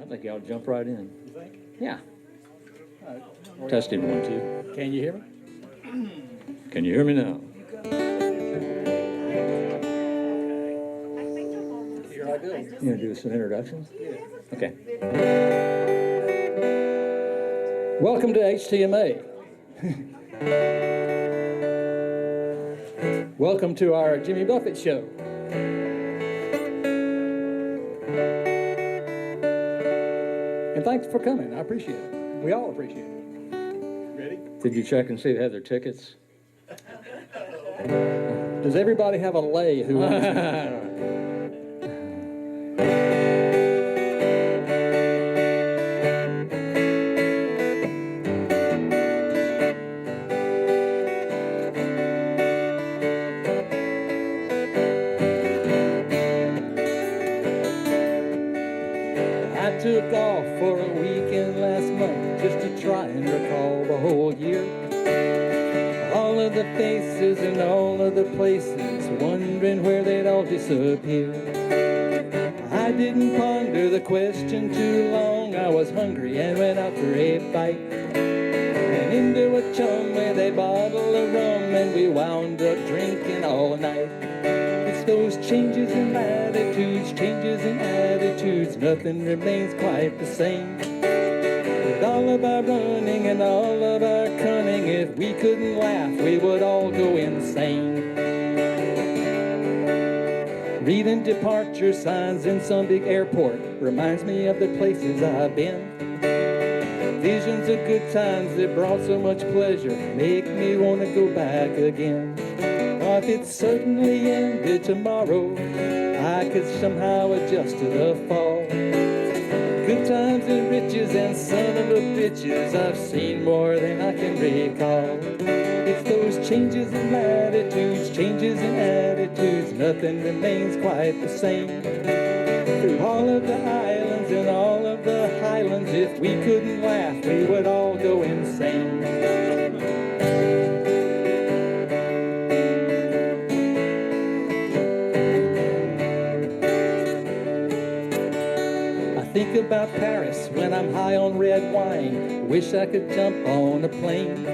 I think y'all jump right in. You think? Yeah. Testing 1, 2. Can you hear me? Can you hear me now? Here I go. You gonna do some introductions? Yeah. Okay. Welcome to HTMA. Welcome to our Jimmy Buffett Show. And thanks for coming. I appreciate it. We all appreciate it. Ready? Did you check and see they have their tickets? Does everybody have a lay who wants to? I took off for a weekend last month just to try and recall the whole year. All of the faces and all of the places, wondering where they'd all disappear. I didn't ponder the question too long. I was hungry and went out for a bite. And into a chum with a bottle of rum, and we wound up drinking all night. It's those changes in latitudes, changes in attitudes, nothing remains quite the same. With all of our running and all of our cunning, if we couldn't laugh, we would all go insane. Reading departure signs in some big airport reminds me of the places I've been. Visions of good times that brought so much pleasure make me want to go back again. If it certainly ended tomorrow, I could somehow adjust to the fall. Good times and riches and son of a bitches, I've seen more than I can recall. It's those changes in latitudes, changes in attitudes, nothing remains quite the same. Through all of the islands and all of the highlands, if we couldn't laugh, we would all go insane. Think about Paris when I'm high on red wine. Wish I could jump on a plane.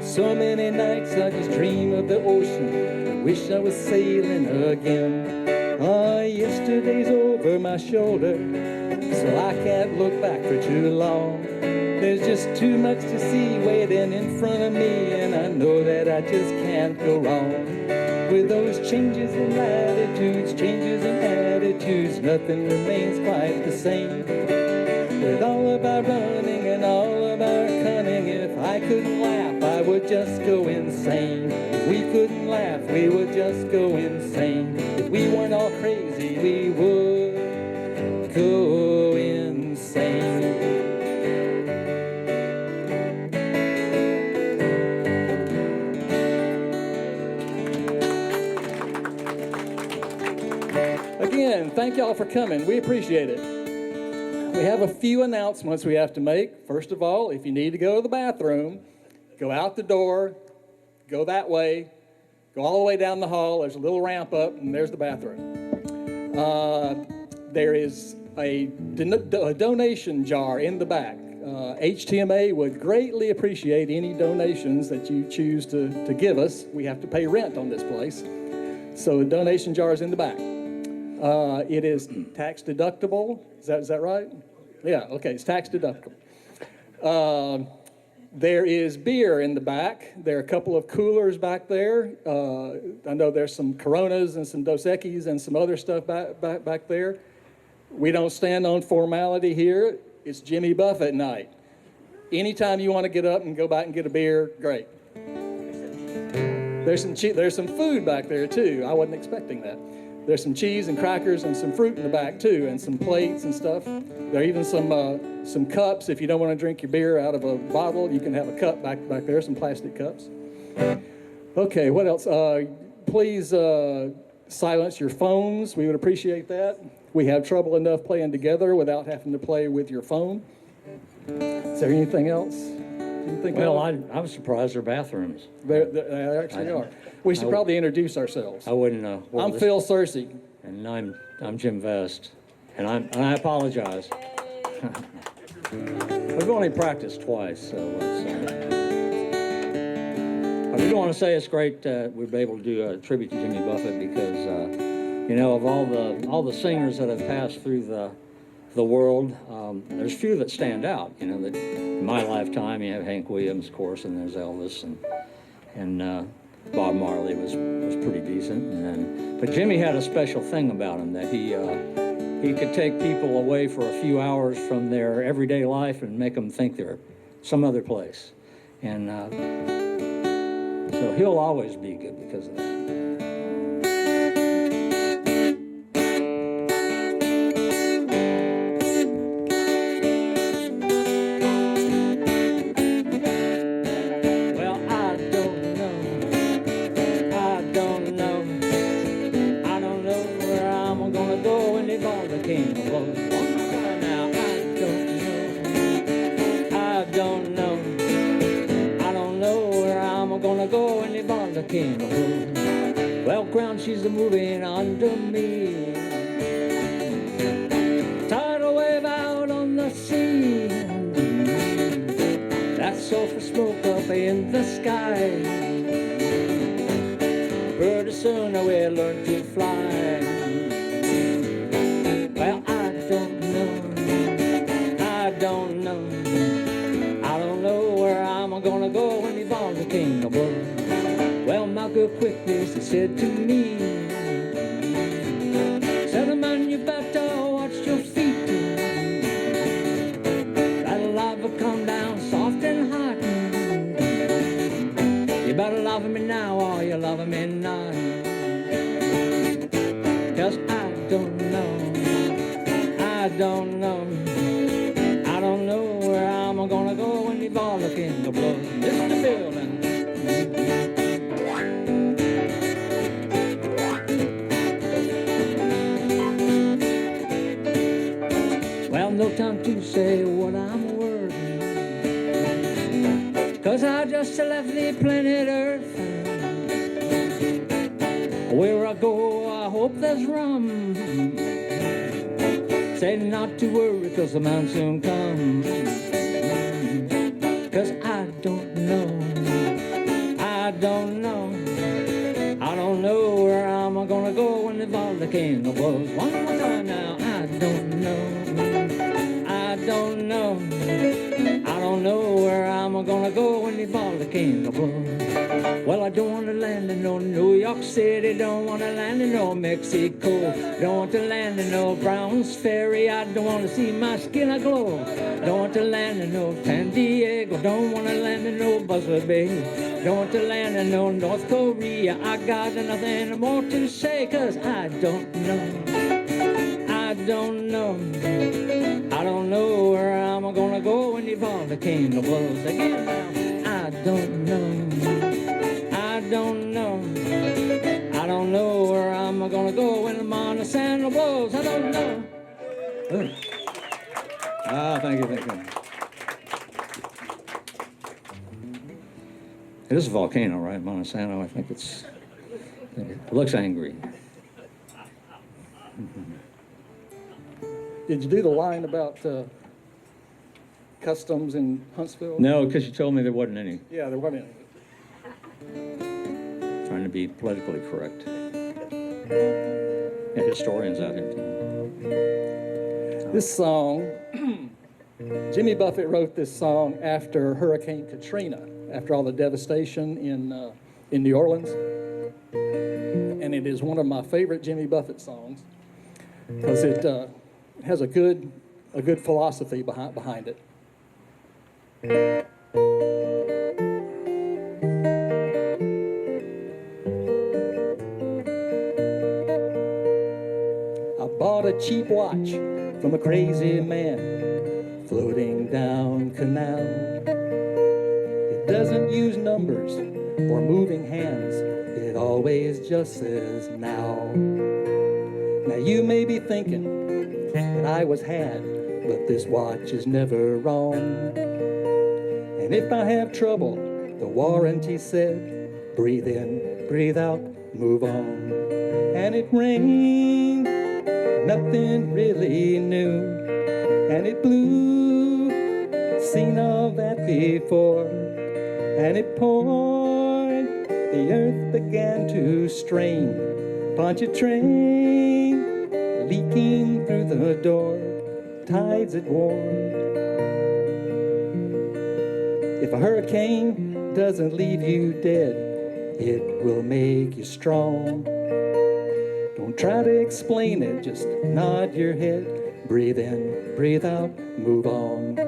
So many nights I just dream of the ocean. Wish I was sailing again. Yesterday's over my shoulder, so I can't look back for too long. There's just too much to see waiting in front of me, and I know that I just can't go wrong. With those changes in latitudes, changes in attitudes, nothing remains quite the same. With all of our running and all of our cunning, if I couldn't laugh, I would just go insane. If we couldn't laugh, we would just go insane. If we weren't all crazy, we would go insane. Again, thank y'all for coming. We appreciate it. We have a few announcements we have to make. First of all, if you need to go to the bathroom, go out the door, go that way, go all the way down the hall. There's a little ramp up, and there's the bathroom. There is a donation jar in the back. HTMA would greatly appreciate any donations that you choose to give us. We have to pay rent on this place. So the donation jar is in the back. It is tax deductible. Is that right? Yeah, okay, it's tax deductible. There is beer in the back. There are a couple of coolers back there. I know there's some Coronas and some Dos Equis and some other stuff back there. We don't stand on formality here. It's Jimmy Buffett night. Anytime you want to get up and go back and get a beer, great. There's some food back there too. I wasn't expecting that. There's some cheese and crackers and some fruit in the back too, and some plates and stuff. There are even some cups. If you don't want to drink your beer out of a bottle, you can have a cup back there, some plastic cups. Okay, what else? Please silence your phones. We would appreciate that. We have trouble enough playing together without having to play with your phone. Is there anything else? Well, I was surprised they're bathrooms. They actually are. We should probably introduce ourselves. I wouldn't know. I'm Phil Searcy. And I'm Jim Vest. And I apologize. We've only practiced twice, so I do want to say it's great we've been able to do a tribute to Jimmy Buffett because, you know, of all the singers that have passed through the world, there's few that stand out. You know, that in my lifetime, you have Hank Williams, of course, and there's Elvis, and Bob Marley was pretty decent. But Jimmy had a special thing about him that he could take people away for a few hours from their everyday life and make them think they're some other place. And so he'll always be good because of that. Well, ground she's moving under me. Tidal wave out on the sea. That sulfur smoke up in the sky. Pretty soon we'll learn to fly. Well, I don't know where I'm gonna go when the ball's a king of blues. Well, my good quickness, he said to me, said, man, you better watch your feet. That lava come down soft and hot. You better love me now or you love me not. 'Cause I don't know where I'm gonna go when the ball is king of blues. Mr. Building. No time to say what I'm worth, 'cause I just left the planet Earth. Where I go, I hope there's rum. Say not to worry, 'cause the man soon comes. 'Cause I don't know where I'm gonna go when the ball the king of blues. One more time now, I don't know where I'm gonna go when the ball the king of blues. Well, I don't want to land in no New York City, don't want to land in no Mexico, don't want to land in no Browns Ferry, I don't want to see my skin aglow, don't want to land in no San Diego, don't want to land in no Buzzard Bay, don't want to land in no North Korea. I got nothing more to say, 'cause I don't know where I'm gonna go when you ball the king of blues. Again now, I don't know where I'm gonna go when the Montana blows. I don't know. Thank you. It is a volcano, right? Montana, I think it looks angry. Did you do the line about customs in Huntsville? No, because you told me there wasn't any. Yeah, there wasn't any. Trying to be politically correct. And historians out here too. This song, Jimmy Buffett wrote this song after Hurricane Katrina, after all the devastation in New Orleans. And it is one of my favorite Jimmy Buffett songs because it has a good philosophy behind it. I bought a cheap watch from a crazy man floating down canal. It doesn't use numbers or moving hands. It always just says now. Now you may be thinking that I was had, but this watch is never wrong. And if I have trouble, the warranty said, breathe in, breathe out, move on. And it rings, nothing really new. And and it blew. Seen all that before, and it poured. The earth began to strain. Pontchartrain leaking through the door. Tides it warmed. If a hurricane doesn't leave you dead, it will make you strong. Don't try to explain it, just nod your head. Breathe in, breathe out, move on.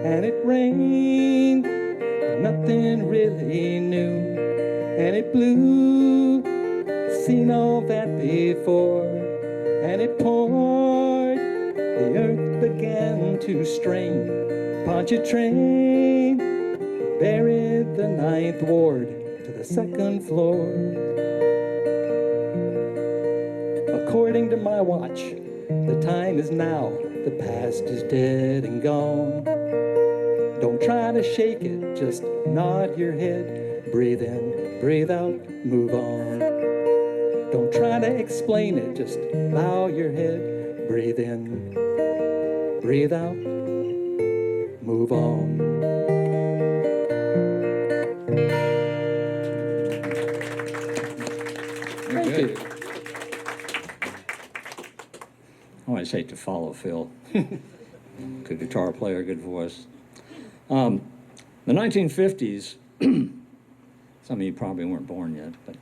And it rained, nothing really new. And it blew, seen all that before. And it poured, the earth began to strain. Pontchartrain buried the Ninth Ward to the second floor. According to my watch, the time is now. The past is dead and gone. Don't try to shake it, just nod your head. Breathe in, breathe out, move on. Don't try to explain it, just bow your head. Breathe in, breathe out, move on. Thank you. I always hate to follow Phil. Good guitar player, good voice. The 1950s, some of you probably weren't born yet, but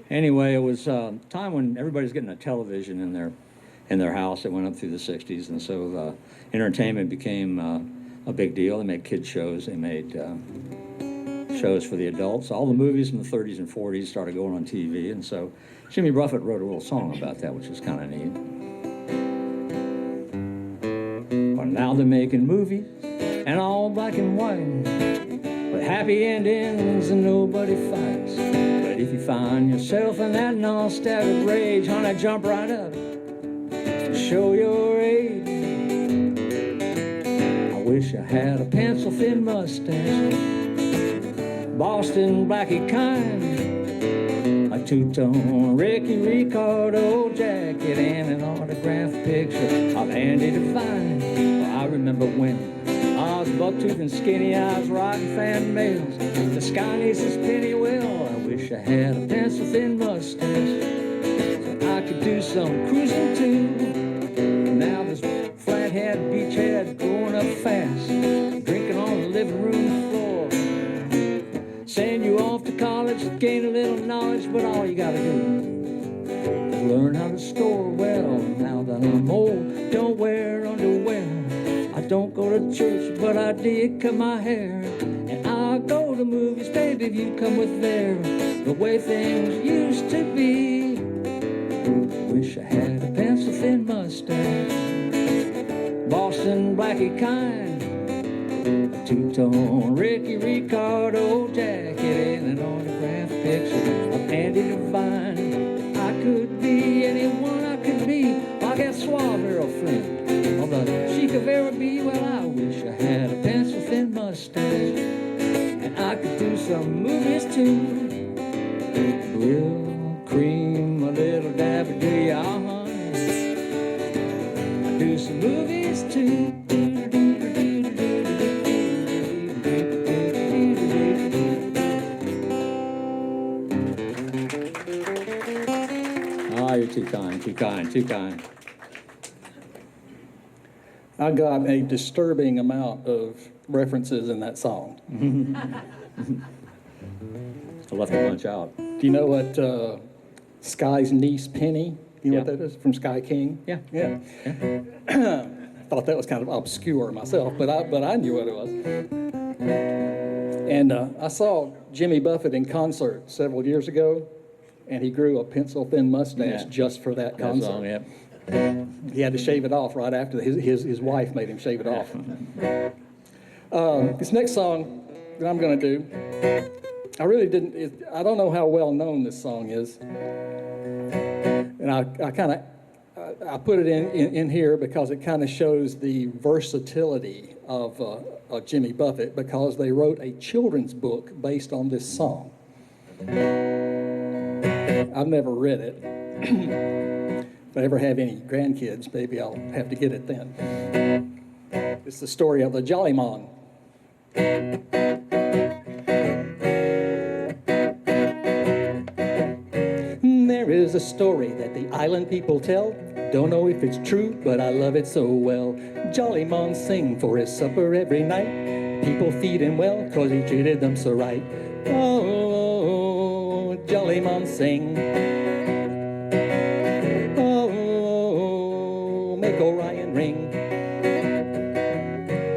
anyway, it was a time when everybody's getting a television in their house. It went up through the 60s, and so entertainment became a big deal. They made kid shows. They made shows for the adults. All the movies from the 30s and 40s started going on TV, and so Jimmy Buffett wrote a little song about that, which was kind of neat. But now they're making movies, and all black and white, with happy endings and nobody fights. But if you find yourself in that nostalgic rage, honey, jump right up and show your age. I wish I had a pencil-thin mustache, Boston blackie kind, a two-tone Ricky Ricardo jacket, and an autographed picture of Andy Devine. Well, I remember when I was buck-toothed and skinny, I was rocking fan mails. The sky needs this penny well. I wish I had a pencil-thin mustache so I could do some cruising too. Now this flathead beachhead growing up fast, drinking on the living room floor. Send you off to college, gain a little knowledge, but all you gotta do is learn how to store. Well, now that I'm old, don't wear underwear. I don't go to church, but I did cut my hair. And I go to movies, baby, if you come with there. The way things used to be. Wish I had a pencil-thin mustache, Boston blackie kind, a two-tone Ricky Ricardo jacket, and an autographed picture of Andy Devine. I could be anyone I could be, like that suave Errol Flynn, or the chic of Araby. Well, I wish I had a pencil-thin mustache, and I could do some movies too. Real cream, a little dab of do ya, honey. I do some movies too. Ah, you're too kind, too kind, too kind. I got a disturbing amount of references in that song. I left a bunch out. Do you know what Sky's niece Penny? You know what Yeah. that is from Sky King? Yeah. Yeah. Thought that was kind of obscure myself, but I knew what it was. And I saw Jimmy Buffett in concert several years ago, and he grew a pencil-thin mustache Yeah. just for that That concert. song, yeah. He had to shave it off right after his wife made him shave it off. This next song that I'm going to do, I really didn't. I don't know how well known this song is, and I kind of I put it in here because it kind of shows the versatility of Jimmy Buffett, because they wrote a children's book based on this song. I've never read it. If I ever have any grandkids, maybe I'll have to get it then. It's the story of the Jolly Mon. There is a story that the island people tell. Don't know if it's true, but I love it so well. Jolly Mon sing for his supper every night. People feed him well, 'cause he treated them so right. Oh, Jolly Mon sing. Oh, make Orion ring.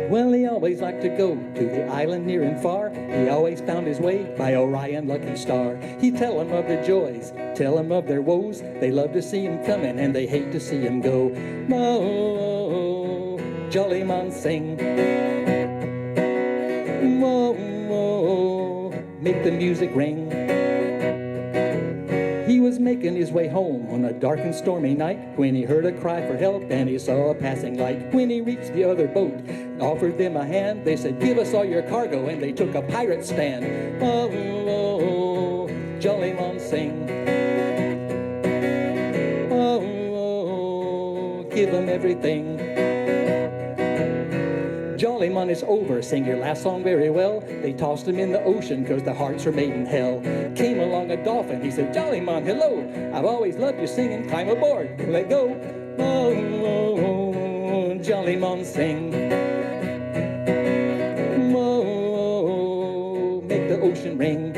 Well, he always liked to go to the island near and far. He always found his way by Orion lucky star. He'd tell him of their joys, tell him of their woes. They love to see him coming and they hate to see him go. Oh, Jolly Mon sing. Whoa, make the music ring. He was making his way home on a dark and stormy night when he heard a cry for help and he saw a passing light. When he reached the other boat and offered them a hand, they said, "Give us all your cargo," and they took a pirate stand. Oh, Jolly Mon sing. Oh, give them everything. Jolly Mon is over, sing your last song very well. They tossed him in the ocean 'cause their hearts were made in hell. Came along a dolphin, he said, "Jolly Mon, hello. I've always loved your singing, climb aboard, let go." Oh, Jolly Mon sing. Oh, make the ocean ring.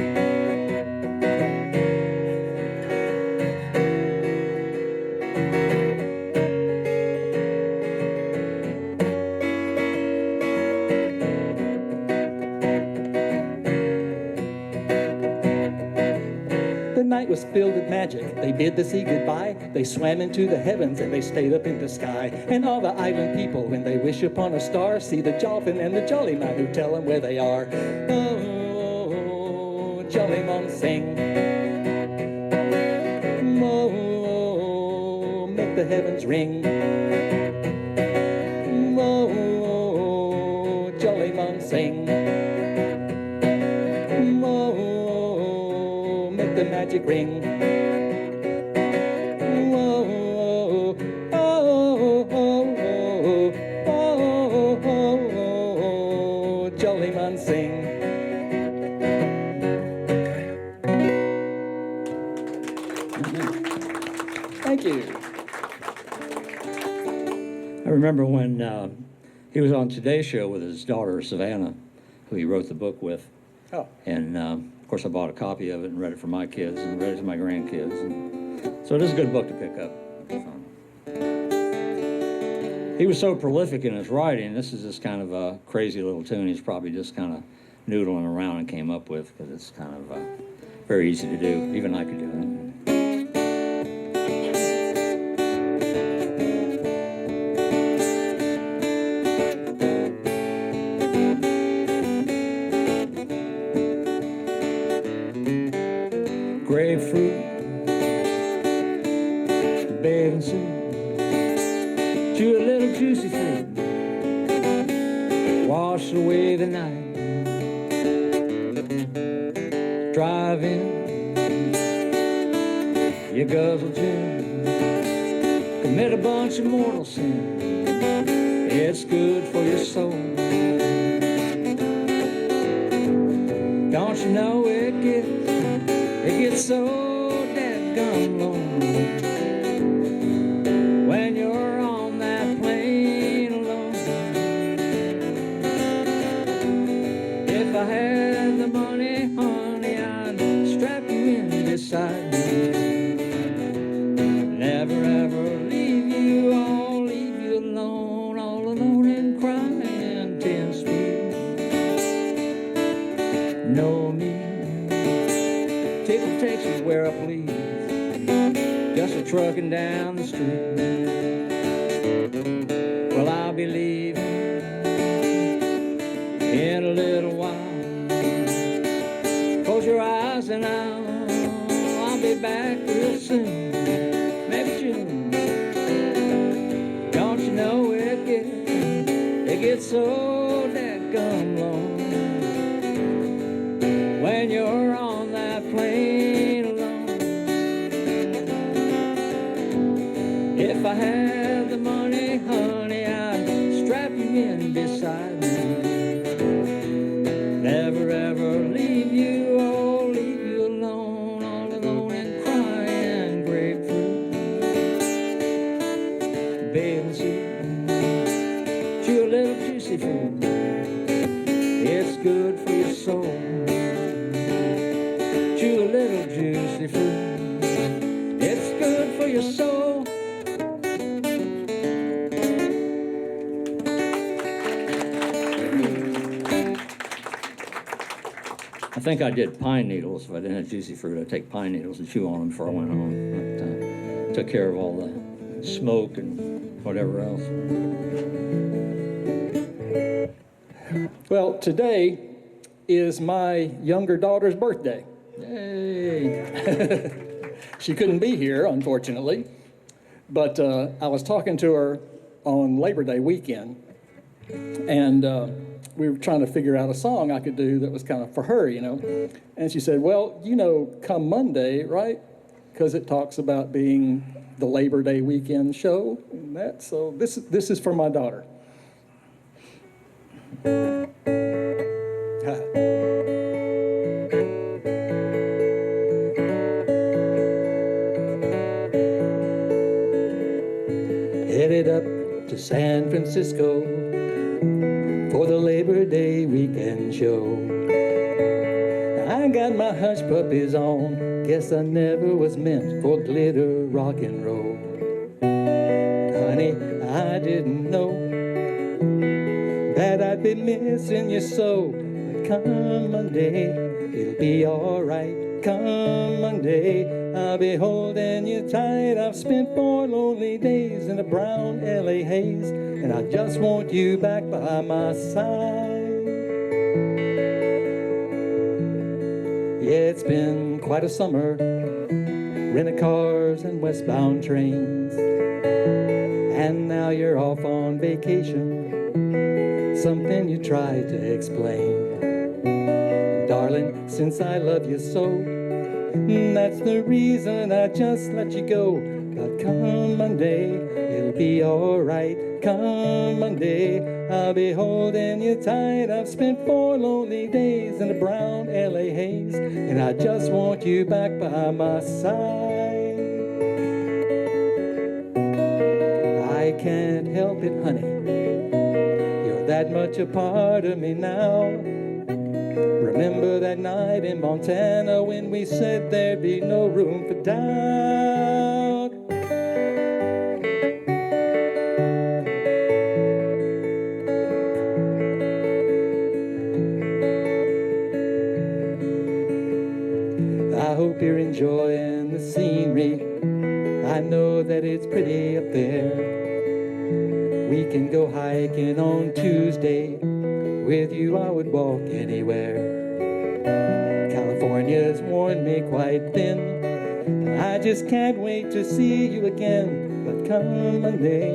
The night was filled with magic. They bid the sea goodbye. They swam into the heavens and they stayed up in the sky. And all the island people, when they wish upon a star, see the dolphin and the Jolly Mon who tell them where they are. Oh, Jolly Mon sing. Oh, make the heavens ring. Oh, Jolly Mon sing. The magic ring. Oh, oh, oh, oh, oh, Jolly Mon sing. Thank you. I remember when he was on Today's Show with his daughter, Savannah, who he wrote the book with. Oh. And of course, I bought a copy of it and read it for my kids and read it to my grandkids. And so it is a good book to pick up. He was so prolific in his writing. This is just kind of a crazy little tune he's probably just kind of noodling around and came up with, because it's kind of very easy to do. Even I could do it. Grapefruit, bathing suit, chew a little juicy fruit, wash away the night, drive in, you guzzle gin, commit a bunch of mortal sin, it's good for your soul. Don't you know it gets so dadgum lonely when you're on that plane alone. If I had the money, honey, I'd strap you in beside me. Never ever leave you alone, all alone and crying 10 sweet. Know me. Tickle takes you where I please, just a trucking down the street. Well, I'll be leaving in a little while. Close your eyes and I'll be back real soon, maybe June. get so dadgum lonely when you're on that plane alone. If I had the money, honey, I'd strap you in beside me. Never ever leave you, oh, leave you alone, all alone and crying grapefruit. Baby, chew a little juicy fruit. It's good for your soul. Chew a little juicy fruit. It's good for your soul. I think I did pine needles. If I didn't have juicy fruit, I'd take pine needles and chew on them before I went home. That took care of all the smoke and whatever else. Well, today is my younger daughter's birthday. Yay! She couldn't be here, unfortunately, but I was talking to her on Labor Day weekend, and we were trying to figure out a song I could do that was kind of for her, you know. And she said, well, you know, Come Monday, right? Because it talks about being the Labor Day weekend show. And that, so this is for my daughter. Headed up to San Francisco for the Labor Day weekend show. I got my hush puppies on. Guess I never was meant for glitter rock and roll. Honey, I didn't know that I'd be missing you so. But come Monday, it'll be alright. Come Monday, I'll be holding you tight. I've spent 4 lonely days in a brown LA haze, and I just want you back by my side. Yeah, it's been quite a summer, renting cars and westbound trains, and now you're off on vacation, something you tried to explain. Darling, since I love you so, that's the reason I just let you go. But come Monday, it'll be alright. Come Monday, I'll be holding you tight. I've spent 4 lonely days in a brown LA haze, and I just want you back by my side. I can't help it, honey, you're that much a part of me now. Remember that night in Montana when we said there'd be no room for doubt? I hope you're enjoying the scenery. I know that it's pretty up there. We can go hiking on Tuesday. With you I would walk anywhere. California's worn me quite thin. I just can't wait to see you again. But come Monday,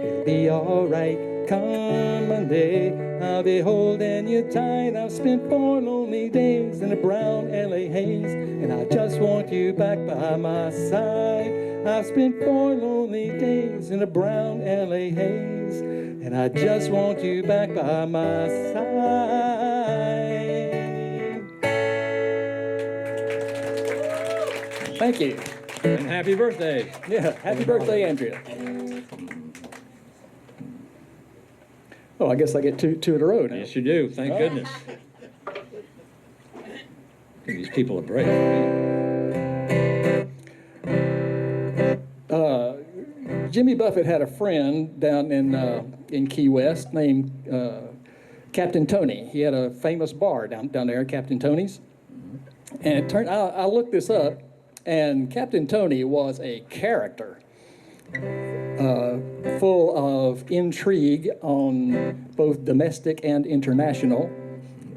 it'll be alright. Come Monday, I'll be holding you tight. I've spent 4 lonely days in a brown LA haze, and I just want you back by my side. I've spent 4 lonely days in a brown LA haze, and I just want you back by my side. Thank you. And happy birthday. Yeah, happy birthday, Andrea. Oh, I guess I get two in a row now. Yes, you do. Thank goodness. Give these people a break. Jimmy Buffett had a friend down in Key West named Captain Tony. He had a famous bar down there, Captain Tony's. And it turned I looked this up, and Captain Tony was a character, full of intrigue on both domestic and international,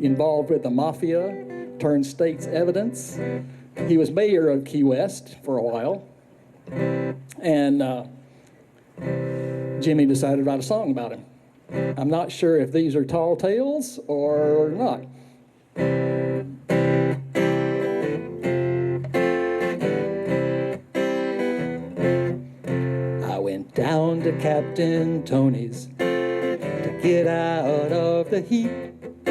involved with the mafia, turned state's evidence. He was mayor of Key West for a while, and Jimmy decided to write a song about him. I'm not sure if these are tall tales or not. I went down to Captain Tony's to get out of the heat. I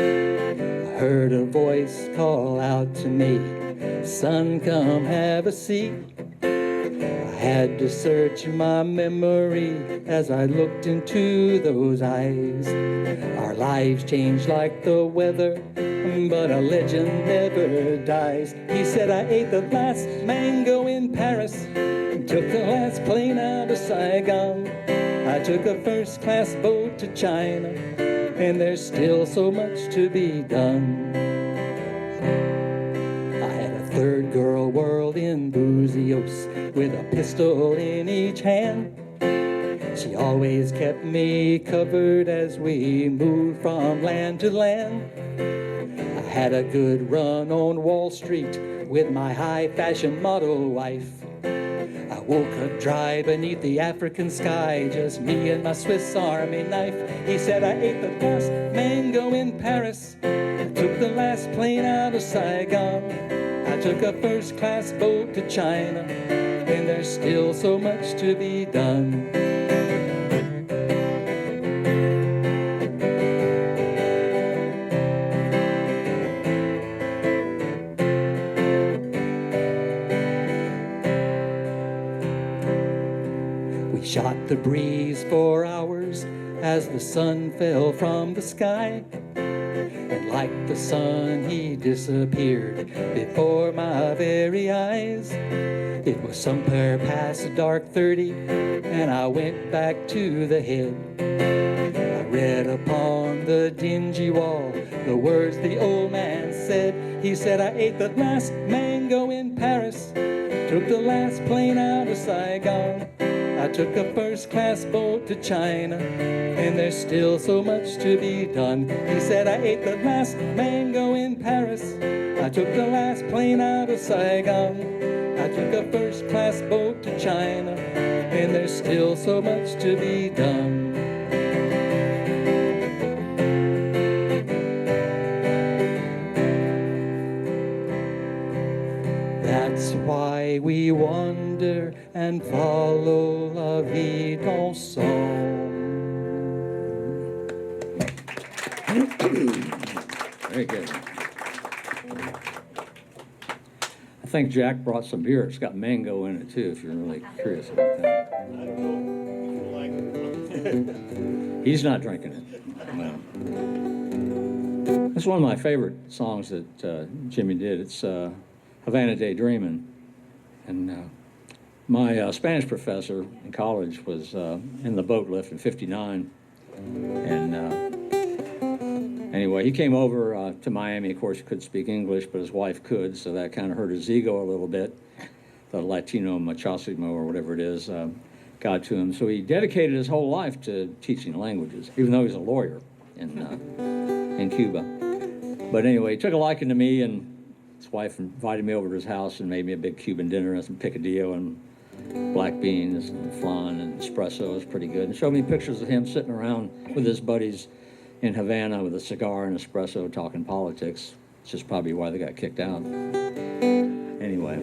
heard a voice call out to me, "Son, come have a seat." I had to search my memory as I looked into those eyes. Our lives change like the weather, but a legend never dies. He said, "I ate the last mango in Paris, took the last plane out of Saigon. I took a first-class boat to China, and there's still so much to be done." I had a third girl world in Buzios with a pistol in each hand. She always kept me covered as we moved from land to land. I had a good run on Wall Street with my high-fashion model wife. I woke up dry beneath the African sky, just me and my Swiss Army knife. He said, "I ate the last mango in Paris, I took the last plane out of Saigon. I took a first-class boat to China, and there's still so much to be done." We shot the breeze for hours as the sun fell from the sky. And like the sun, he disappeared before my very eyes. It was somewhere past dark 30, and I went back to the head. I read upon the dingy wall the words the old man said. He said, "I ate the last mango in Paris, took the last plane out of Saigon. I took a first-class boat to China, and there's still so much to be done." He said, "I ate the last mango in Paris, I took the last plane out of Saigon. I took a first-class boat to China, and there's still so much to be done." That's why we wander and follow la vie dans son. Very good. I think Jack brought some beer. It's got mango in it too, if you're really curious about that. I don't know. He's not drinking it. No. It's one of my favorite songs that Jimmy did. It's Havana Daydreamin'. And my Spanish professor in college was in the boat lift in '59. And anyway, he came over to Miami. Of course, he couldn't speak English, but his wife could, so that kind of hurt his ego a little bit. The Latino machismo, or whatever it is, got to him. So he dedicated his whole life to teaching languages, even though he's a lawyer in Cuba. But anyway, he took a liking to me, and his wife invited me over to his house and made me a big Cuban dinner and some picadillo and black beans and flan and espresso. It was pretty good. And showed me pictures of him sitting around with his buddies in Havana with a cigar and espresso talking politics. It's just probably why they got kicked out. Anyway.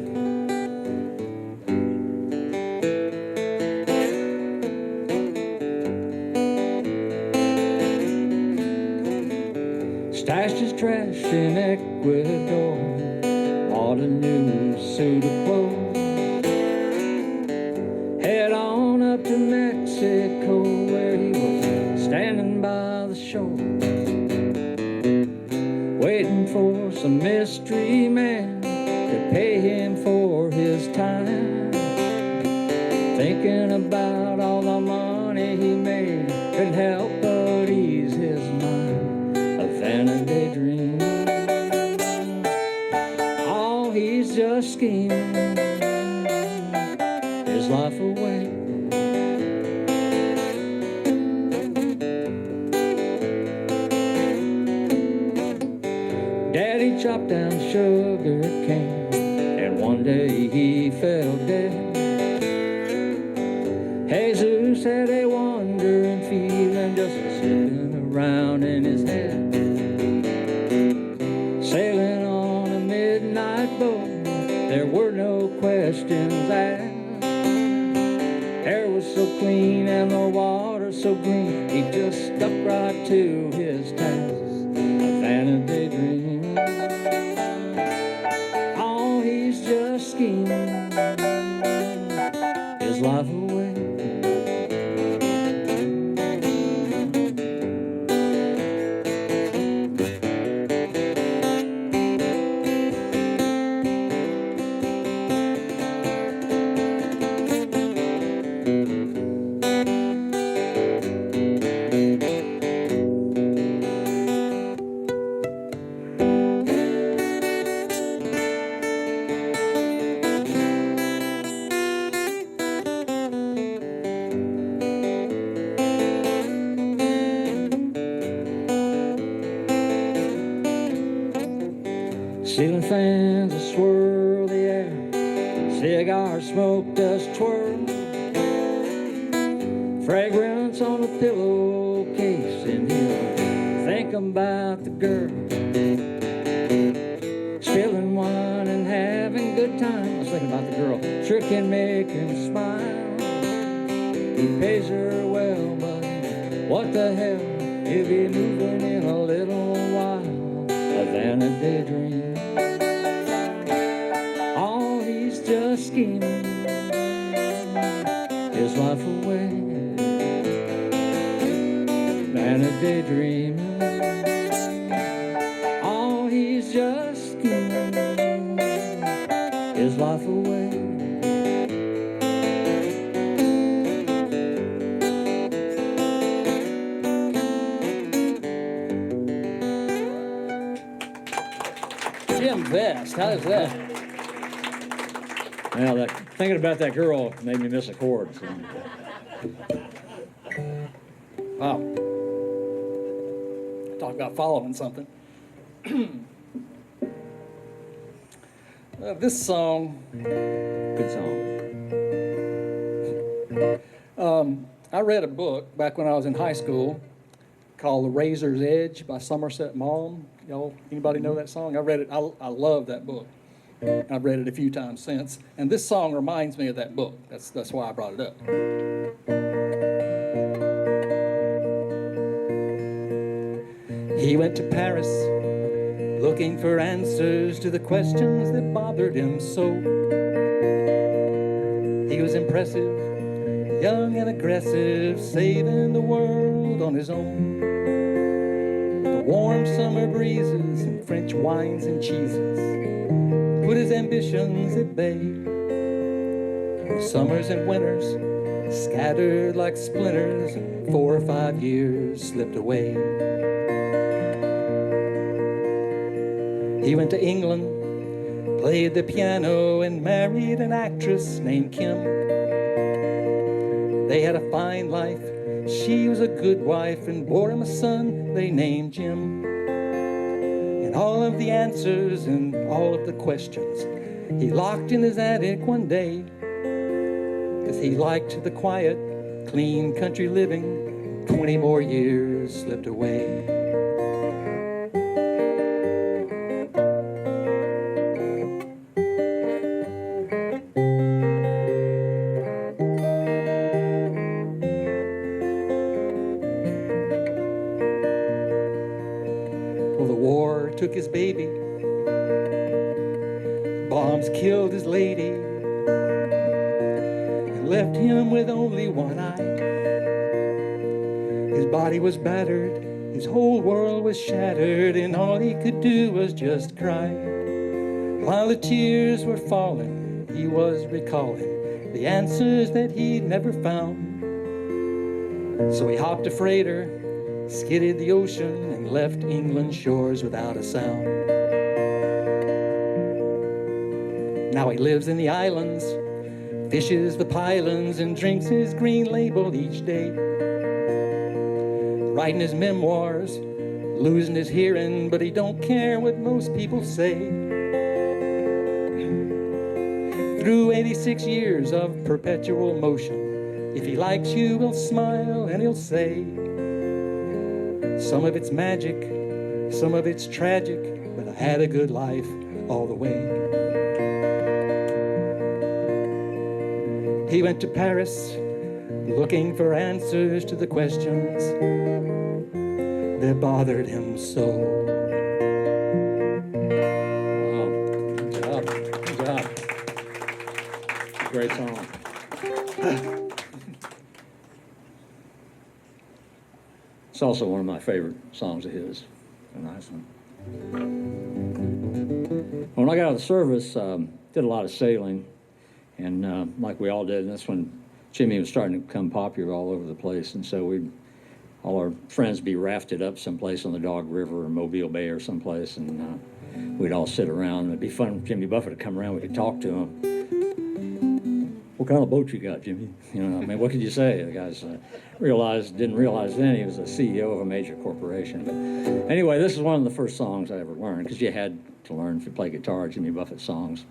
Stashed his trash in Ecuador, bought a new suit of clothes, head on up to Mexico where he was standing by the shore, waiting for some mystery man to pay him for his time, thinking about all the money he made, couldn't help but ease his mind, a Havana daydream. Oh, he's just scheming his life away. Daddy chopped down sugar cane, and one day he fell dead. Jesus had a wandering feeling, just a slipping round in his head. Sailing on a midnight boat, there were no questions asked. Air was so clean and the water so green, he just stuck right to his task. A vanity dream. Oh, he's just scheming his life away. Ceiling fans that swirl the air, cigar smoke dust twirl, fragrance on the pillowcase, and he'll think about the girl, spilling wine and having good time. I was thinking about the girl, sure can make him smile. He pays her well, but what the hell, he'll be moving in a little while. A vanity dream. Oh, he's just scheming his life away. Vanity dreaming. Oh, he's just scheming his life away. Jim Vest, how is that? Well, thinking about that girl made me miss a chord. So. Wow. Talk about following something. This song, Good song. I read a book back when I was in high school called The Razor's Edge by Somerset Maugham. Y'all, anybody know that song? I read it. I love that book. I've read it a few times since. And this song reminds me of that book. That's why I brought it up. He went to Paris looking for answers to the questions that bothered him so. He was impressive, young and aggressive, saving the world on his own. The warm summer breezes and French wines and cheeses put his ambitions at bay. The summers and winters scattered like splinters, and 4 or 5 years slipped away. He went to England, played the piano, and married an actress named Kim. They had a fine life, she was a good wife, and bore him a son they named Jim. And all of the answers and all of the questions he locked in his attic one day, 'cause he liked the quiet, clean country living. 20 more years slipped away. Well, the war took his baby, bombs killed his lady, and left him with only one eye. His body was battered, his whole world was shattered, and all he could do was just cry. While the tears were falling, he was recalling the answers that he'd never found. So he hopped a freighter, skidded the ocean, and left England's shores without a sound. Now he lives in the islands, fishes the pylons, and drinks his green label each day. Writing his memoirs, losing his hearing, but he don't care what most people say. Through 86 years of perpetual motion, if he likes you, he'll smile and he'll say, Some of it's magic, some of it's tragic, but I had a good life all the way. He went to Paris looking for answers to the questions that bothered him so. Wow. Good job. Great song. It's also one of my favorite songs of his. A nice one. When I got out of the service, did a lot of sailing, and like we all did, and that's when Jimmy was starting to become popular all over the place, and so all our friends be rafted up someplace on the Dog River or Mobile Bay or someplace, and we'd all sit around. It'd be fun for Jimmy Buffett to come around. We could talk to him. What kind of boat you got, Jimmy? You know, I mean, what could you say? The guys didn't realize then he was a CEO of a major corporation. But anyway, this is one of the first songs I ever learned, because you had to learn if you play guitar, Jimmy Buffett songs,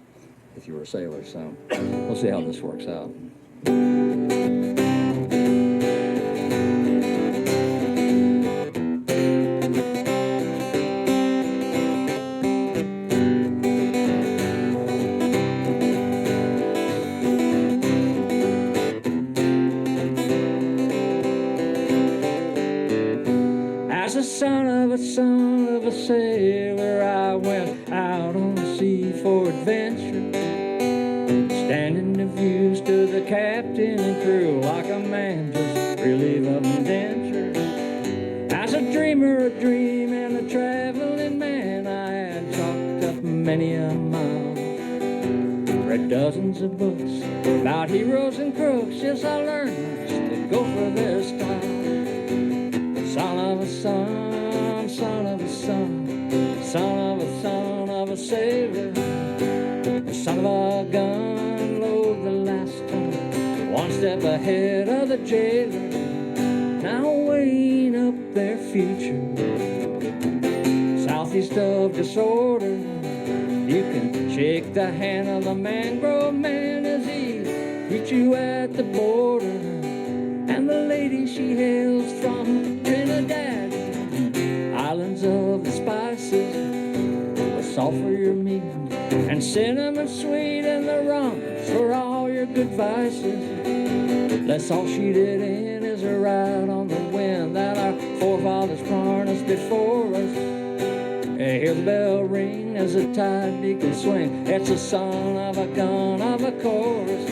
if you were a sailor. So we'll see how this works out. As a son of a sailor, I went out on the sea for adventure. Standing the views to the captain and crew like a man just really loving adventure. As a dreamer, a dream and a traveling man, I had chalked up many a mile. Read dozens of books about heroes and crooks. Yes, I learned much to go for their style. Son of a son, son of a son, son of a son of a sailor, son of a gun, load the last time, one step ahead of the jailer, now weighing up their future. Southeast of disorder, you can shake the hand of the mangrove man as he meets you at the border. And the lady she hails from Trinidad, islands of the spices, with salt for your meat and cinnamon sweet, and the rum for all your good vices. That's all she did in is a ride on the wind that our forefathers harnessed before us. Hear the bell ring as the tide beacon swing. It's the son of a gun of a chorus.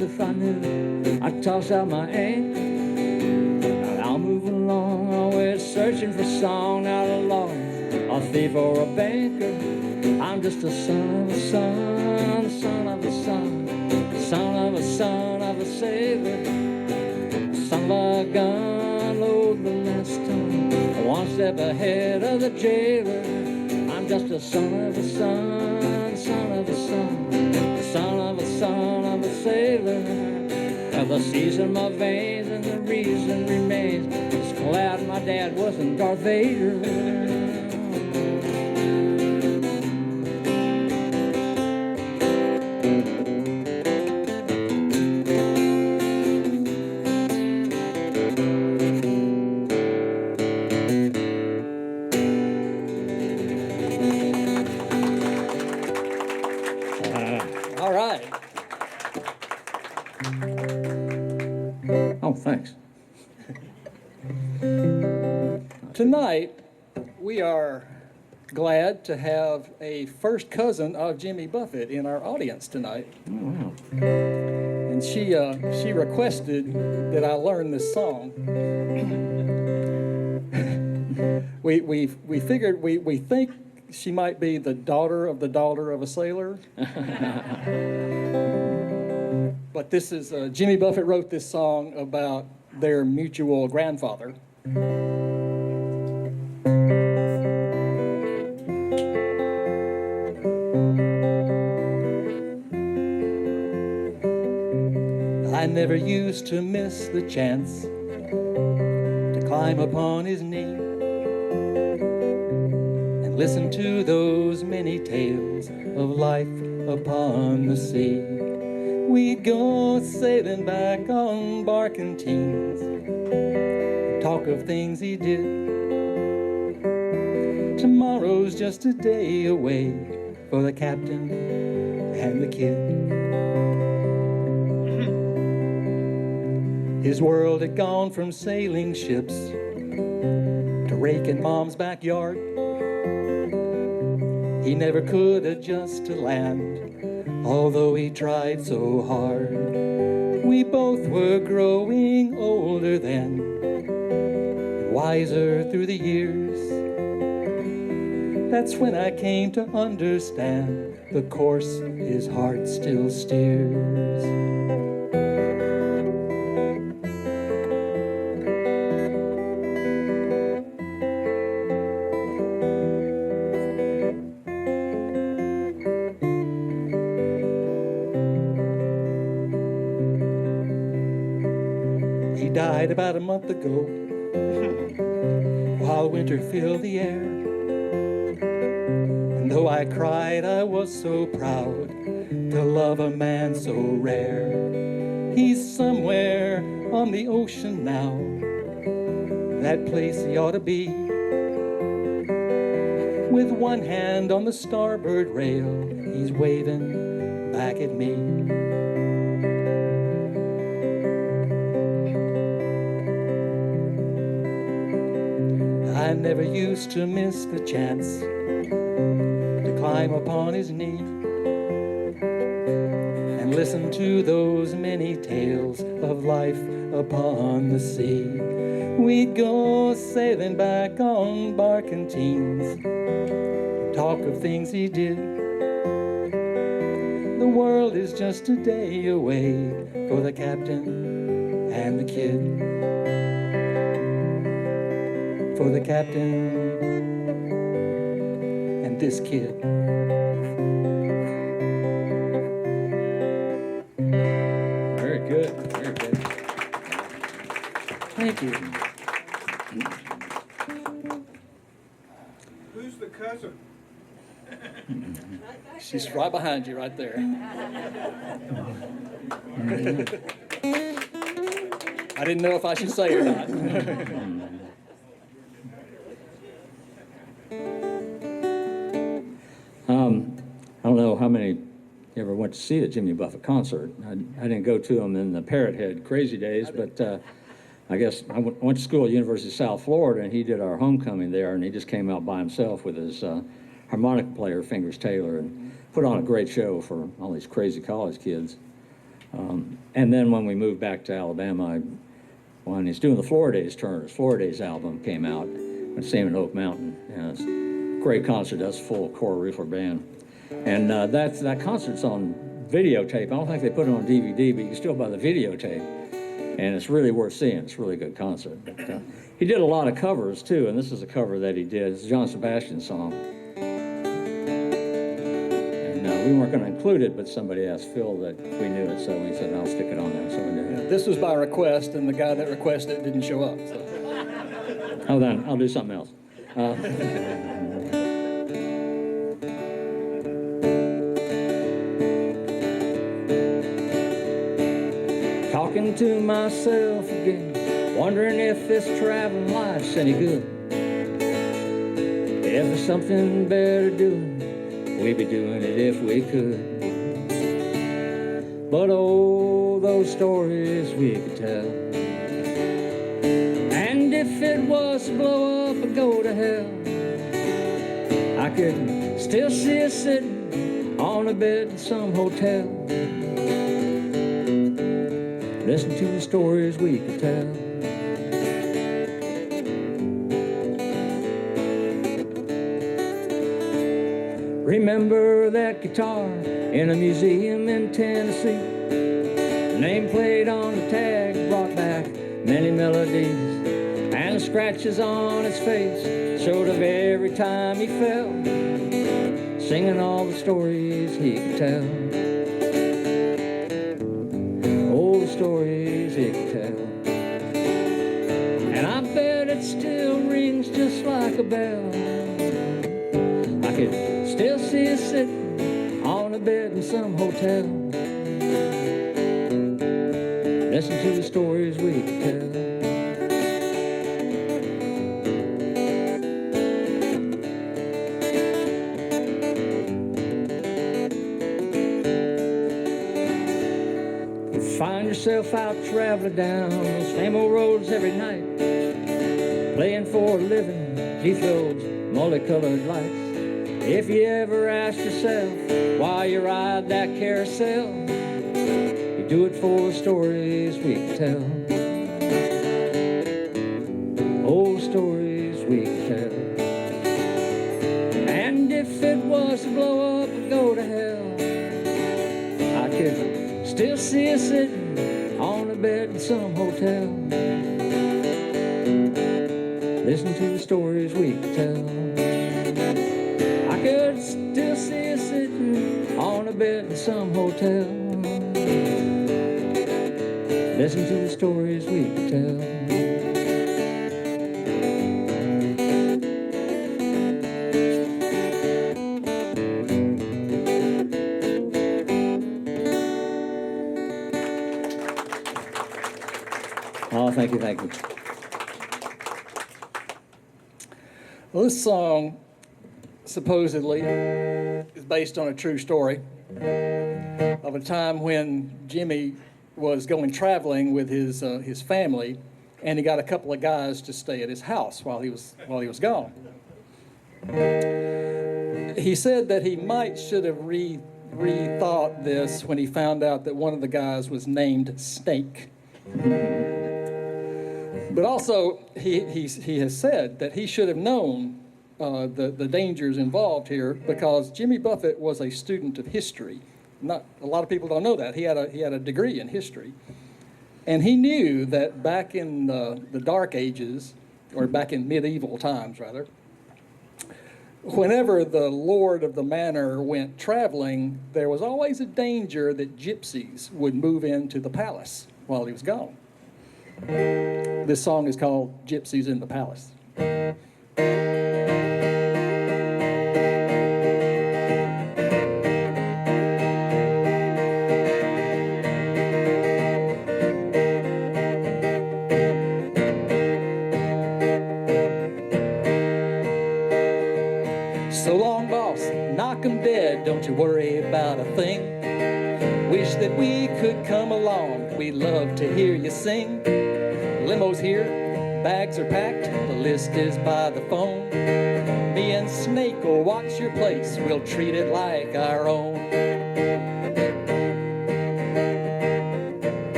If I knew, I'd toss out my anchor. I'll move along, always searching for song, not a law, a thief or a banker. I'm just a son of a son, son of a son, son of a son of a sailor, son of a gun, load the last time, one step ahead of the jailer. I'm just a son of a son, son of a son, son of a son of a sailor. The seas in my veins and the reason remains, just glad my dad wasn't Darth Vader. All right. Oh, thanks. Tonight, we are glad to have a first cousin of Jimmy Buffett in our audience tonight. Oh, wow. And she requested that I learn this song. we figured, we think she might be the daughter of a sailor. But this is, Jimmy Buffett wrote this song about their mutual grandfather. I never used to miss the chance climb upon his knee and listen to those many tales of life upon the sea. We'd go sailing back on barkentines, talk of things he did. Tomorrow's just a day away for the captain and the kid. His world had gone from sailing ships to raking Mom's backyard. He never could adjust to land, although he tried so hard. We both were growing older then, wiser through the years. That's when I came to understand the course his heart still steers. He died about a month ago, while winter filled the air. And though I cried, I was so proud to love a man so rare. He's somewhere on the ocean now, that place he ought to be, with one hand on the starboard rail, he's waving back at me. I never used to miss the chance to climb upon his knee and listen to those many tales of life upon the sea. We'd go sailing back on barkentines, talk of things he did. The world is just a day away for the captain and the kid. For the captain and this kid. Very good, very good. Thank you. Who's the cousin? She's right behind you, right there. I didn't know if I should say or not. I don't know how many ever went to see a Jimmy Buffett concert. I didn't go to them in the Parrot Head crazy days, but I guess I went to school at University of South Florida, and he did our homecoming there, and he just came out by himself with his harmonica player, Fingers Taylor, and put on a great show for all these crazy college kids. And then when we moved back to Alabama, when he's doing the Florida Days tour, his Florida Days album came out, and same in Oak Mountain. And it's a great concert. That's a full core roofer band. And that concert's on videotape. I don't think they put it on DVD, but you can still buy the videotape. And it's really worth seeing. It's a really good concert. But, he did a lot of covers, too, and this is a cover that he did. It's a John Sebastian song. And we weren't going to include it, but somebody asked Phil that we knew it, so he said, I'll stick it on there. So we did. This was by request, and the guy that requested it didn't show up. So. Oh, then I'll do something else. Talking to myself again, wondering if this traveling life's any good. If there's something better doing, we'd be doing it if we could. But oh, those stories we could tell. And if it was to blow up or go to hell, I could still see us sitting on a bed in some hotel, listen to the stories we could tell. Remember that guitar in a museum in Tennessee? The name played on the tag brought back many melodies, and the scratches on his face showed of every time he fell, singing all the stories he could tell. Stories he could tell. And I bet it still rings just like a bell. I could still see you sitting on a bed in some hotel, listen to the stories we could tell. Find yourself out traveling down those same old roads every night, playing for a living, beneath those multicolored lights. If you ever ask yourself why you ride that carousel, you do it for the stories we can tell. Old stories we can tell. And if it was to blow up and go to hell, I could still see you sitting on a bed in some hotel, listen to the stories we could tell. I could still see you sitting on a bed in some hotel, listen to the stories we could tell. Oh, thank you, thank you. Well, this song supposedly is based on a true story of a time when Jimmy was going traveling with his family, and he got a couple of guys to stay at his house while he was gone. He said that he should have rethought this when he found out that one of the guys was named Snake. But also, he has said that he should have known the dangers involved here, because Jimmy Buffett was a student of history. Not a lot of people don't know that. He had a degree in history, and he knew that back in the Dark Ages, or back in medieval times rather, whenever the lord of the manor went traveling, there was always a danger that gypsies would move into the palace while he was gone. This song is called Gypsies in the Palace. So long, boss, knock 'em dead, don't you worry about a thing. Wish that we could come along, we'd love to hear you sing. Limo's here, bags are packed, the list is by the phone. Me and Snake will watch your place, we'll treat it like our own.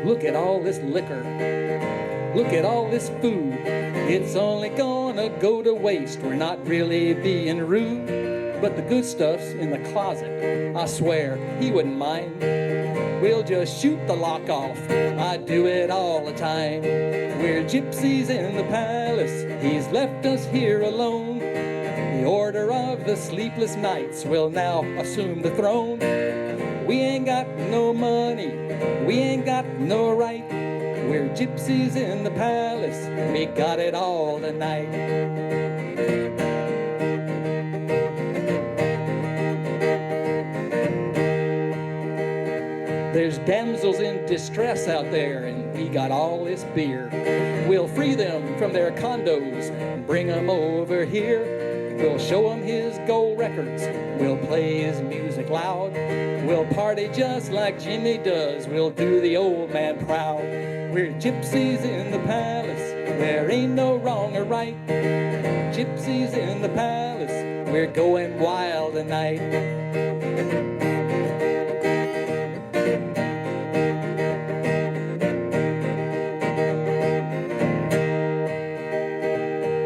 Look at all this liquor, look at all this food. It's only gonna go to waste, we're not really being rude. But the good stuff's in the closet, I swear he wouldn't mind. We'll just shoot the lock off, I do it all the time. We're gypsies in the palace, he's left us here alone. The order of the sleepless nights will now assume the throne. We ain't got no money, we ain't got no right. We're gypsies in the palace, we got it all tonight. There's damsels in distress out there, and we got all this beer. We'll free them from their condos and bring them over here. We'll show him his gold records, we'll play his music loud. We'll party just like Jimmy does, we'll do the old man proud. We're gypsies in the palace, there ain't no wrong or right. Gypsies in the palace, we're going wild tonight.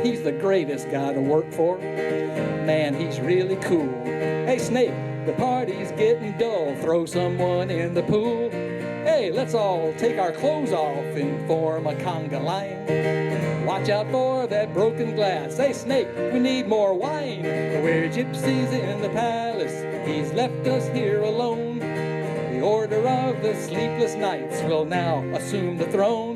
He's the greatest guy to work for. Man, he's really cool. Hey, Snake, the party's getting dull. Throw someone in the pool. Hey, let's all take our clothes off and form a conga line. Watch out for that broken glass. Hey, Snake, we need more wine. We're gypsies in the palace. He's left us here alone. The order of the sleepless nights will now assume the throne.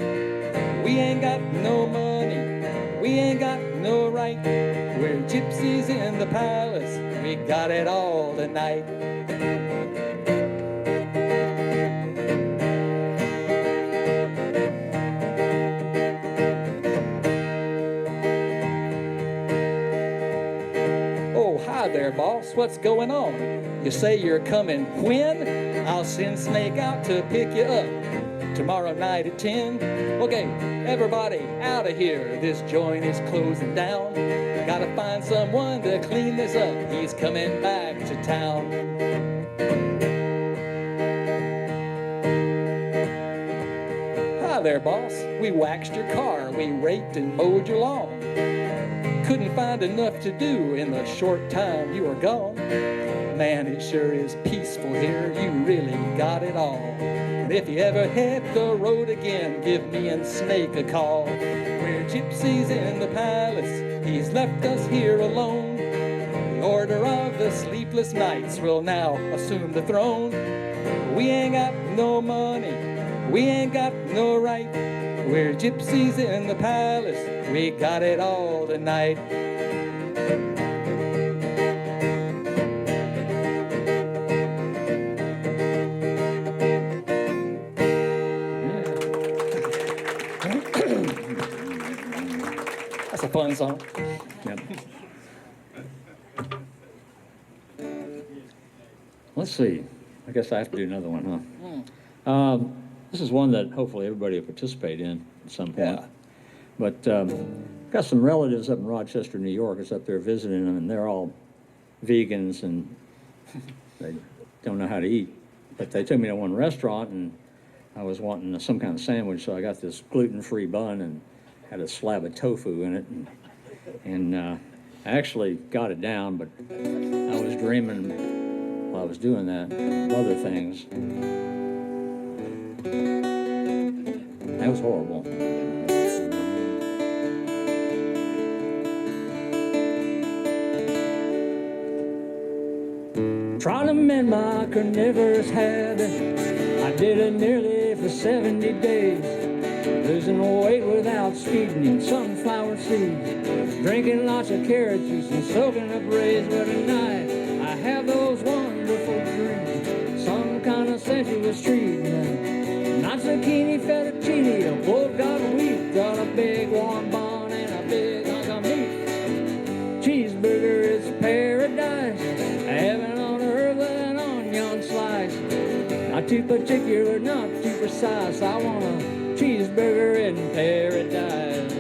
We ain't got no money, we ain't got no right. We're gypsies in the palace, we got it all tonight. Oh, hi there, boss, what's going on? You say you're coming when? I'll send Snake out to pick you up tomorrow night at 10. Okay, everybody out of here, this joint is closing down. Gotta find someone to clean this up, he's coming back to town. Hi there, boss, we waxed your car, we raked and mowed your lawn. Couldn't find enough to do in the short time you were gone. Man, it sure is peaceful here, you really got it all. And if you ever hit the road again, give me and Snake a call. We're gypsies in the palace, he's left us here alone. The order of the sleepless nights will now assume the throne. We ain't got no money, we ain't got no right. We're gypsies in the palace, we got it all tonight. That's a fun song. Yep. Let's see. I guess I have to do another one, huh? This is one that hopefully everybody will participate in at some point. Yeah. But got some relatives up in Rochester, New York. I was up there visiting them, and they're all vegans, and they don't know how to eat. But they took me to one restaurant, and I was wanting some kind of sandwich, so I got this gluten-free bun and had a slab of tofu in it. And I actually got it down, but I was dreaming while I was doing that of other things. That was horrible. Trying to mend my carnivorous habit, I did it nearly for 70 days. Losing weight without speeding, sunflower seeds, drinking lots of carrot juice and soaking up rays. But at night, I have those wonderful dreams, some kind of sensuous treat. Not zucchini, fettuccine, a bull-got wheat, got a big warm bun and a big hunk of meat. Cheeseburger is paradise, heaven on earth with an onion slice. Not too particular, not too precise, I want a cheeseburger in paradise.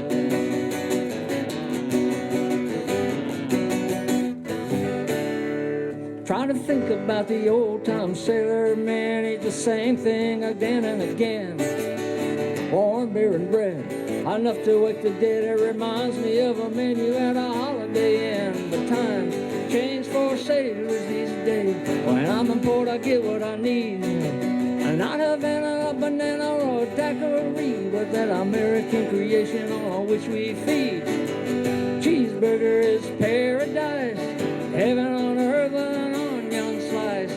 Try to think about the old-time sailor man, eat the same thing again and again. Warm beer and bread, enough to wake the dead. It reminds me of a menu at a Holiday Inn. But times change for sailors these days. When I'm in port, I get what I need. And not Havana, a banana, or a daiquiri, but that American creation on which we feed. Cheeseburger is paradise, heaven on earth with an onion slice.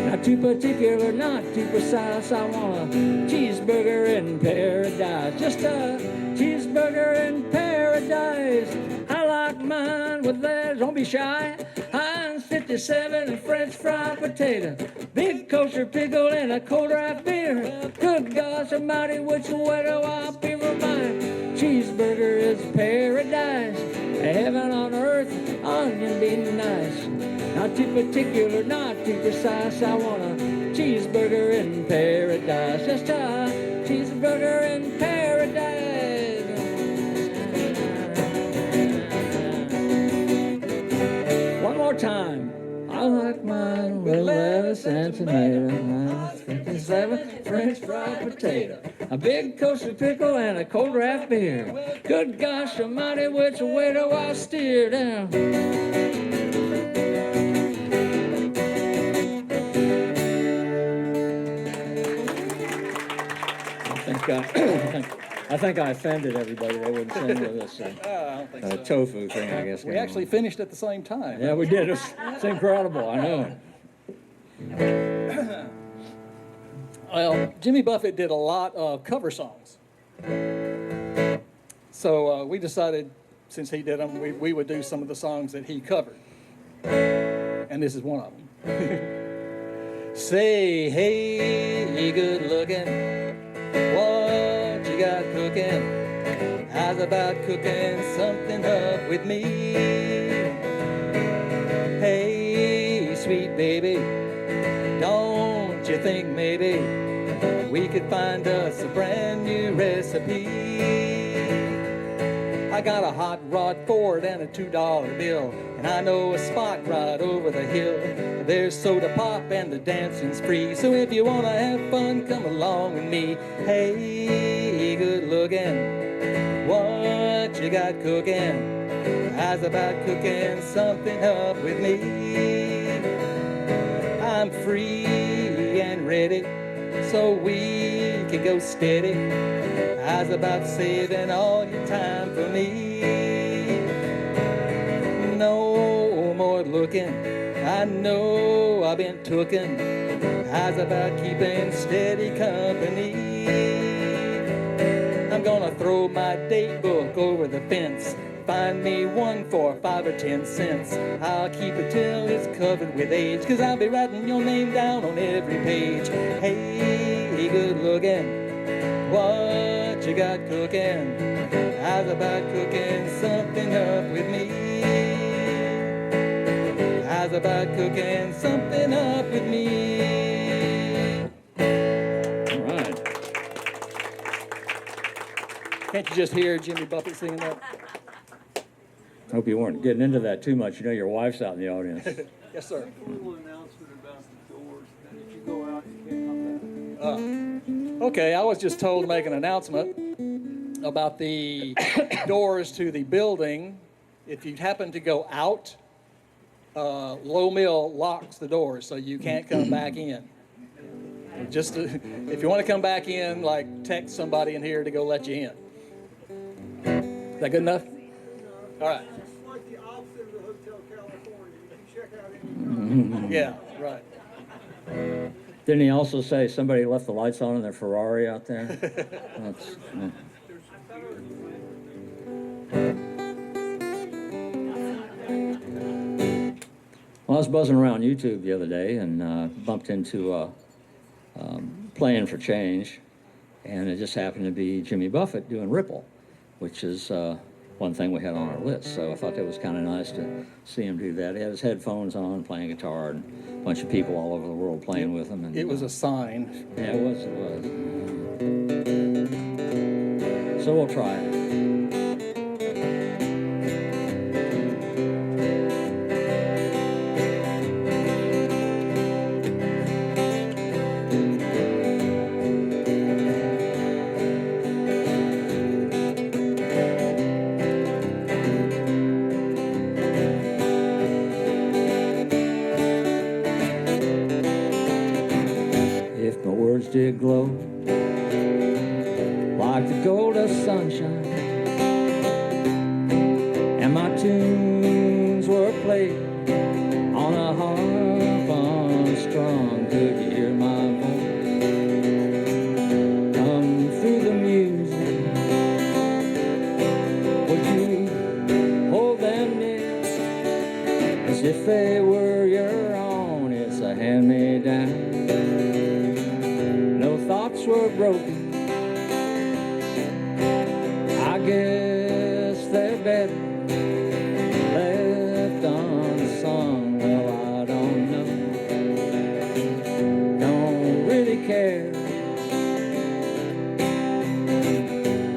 Not too particular, not too precise, I want a cheeseburger in paradise. Just a cheeseburger in paradise. I like mine with lettuce, don't be shy. Heinz 57 and French fried potato. Big kosher pickle and a cold draft beer. Good gosh almighty, which way do I prefer mine? Cheeseburger is paradise, heaven on earth, onion be nice. Not too particular, not too precise, I want a cheeseburger in paradise. Just a cheeseburger in paradise. One more time. I like mine with lettuce and tomato. 57 French fried potato. A big kosher pickle and a cold draft beer. Good gosh almighty, which way do I steer down? I think I offended everybody. They wouldn't sing with us. I don't think so. Tofu thing, I guess. We actually finished at the same time. Yeah, we did. It's incredible. I know. Well, Jimmy Buffett did a lot of cover songs. So we decided, since he did them, we would do some of the songs that he covered. And this is one of them. Say, hey, good looking, what you got cooking? How's about cooking something up with me? Hey, sweet baby, don't you think maybe we could find us a brand new recipe? I got a hot rod Ford and a $2 bill, and I know a spot right over the hill. There's soda pop and the dancing's free, so if you wanna have fun, come along with me. Hey, good looking, what you got cooking? How's about cooking something up with me? I'm free and ready, so we can go steady. How's about saving all your time for me? No more looking, I know I've been tooken. How's about keeping steady company? I'm gonna throw my date book over the fence. Find me one for 5 or 10 cents. I'll keep it till it's covered with age, 'cause I'll be writing your name down on every page. Hey, good looking, what you got cooking? How's about cooking something up with me? How's about cooking something up with me? All right. Can't you just hear Jimmy Buffett singing that? Hope you weren't getting into that too much. You know your wife's out in the audience. Yes, sir. A little announcement about the doors, that if you go out, you can't come back. Okay, I was just told to make an announcement about the doors to the building. If you happen to go out, Low Mill locks the doors, so you can't come back in. Just if you want to come back in, like text somebody in here to go let you in. Is that good enough? All right. It's like the opposite of the Hotel California. You can check out any. Yeah, right. Didn't he also say somebody left the lights on in their Ferrari out there? That's, yeah. Well, I was buzzing around YouTube the other day and bumped into Playing for Change, and it just happened to be Jimmy Buffett doing Ripple, which is one thing we had on our list. So I thought that was kind of nice to see him do that. He had his headphones on, playing guitar, and a bunch of people all over the world playing with him. And, It was a sign. yeah, it was. So we'll try it. If my words did glow like the gold of sunshine, and my tunes were played on a harp unstrung, could you hear my voice come through the music? Would you hold them near as if they were your own? It's a hand-me-down. Thoughts were broken. I guess they're better left unsung. Well, I don't know. Don't really care.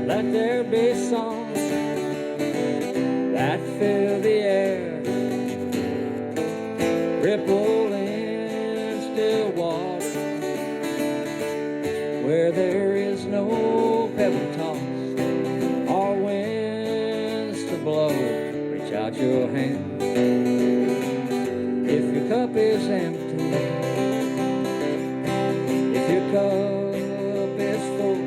Let there be songs that fill the air, ripple in still water, where there is no pebble toss or winds to blow. Reach out your hand if your cup is empty, if your cup is full,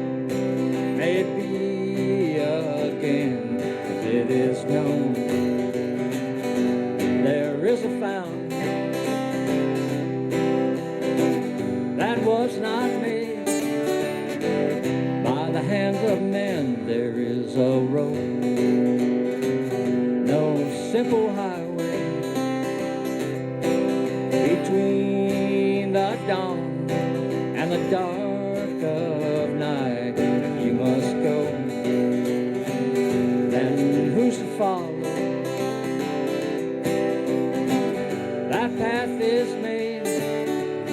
may it be again. If it is known there is a fountain that was not made by the hands of men, there is was a road, no simple highway between the dawn and the dark of night. You must go, then who's to follow? That path is made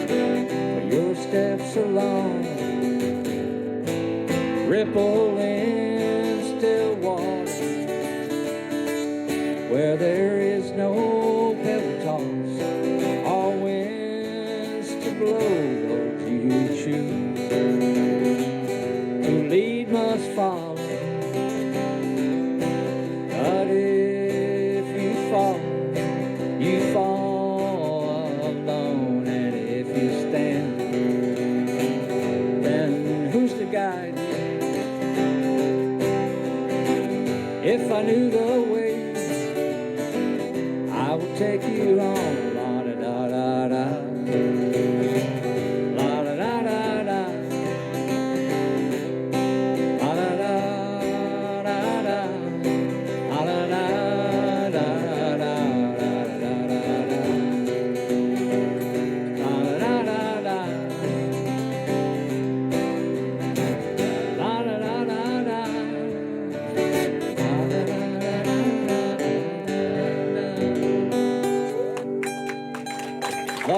for your steps along, ripple in still water, where there is no pebble toss or winds to blow. Those you choose to lead must follow, but if you fall, you fall alone. And if you stand, then who's to guide you? If I knew the way, I would take you on. La da da da da, la da da da da, la da da da da, la da da da da, la da da da, la da da da da.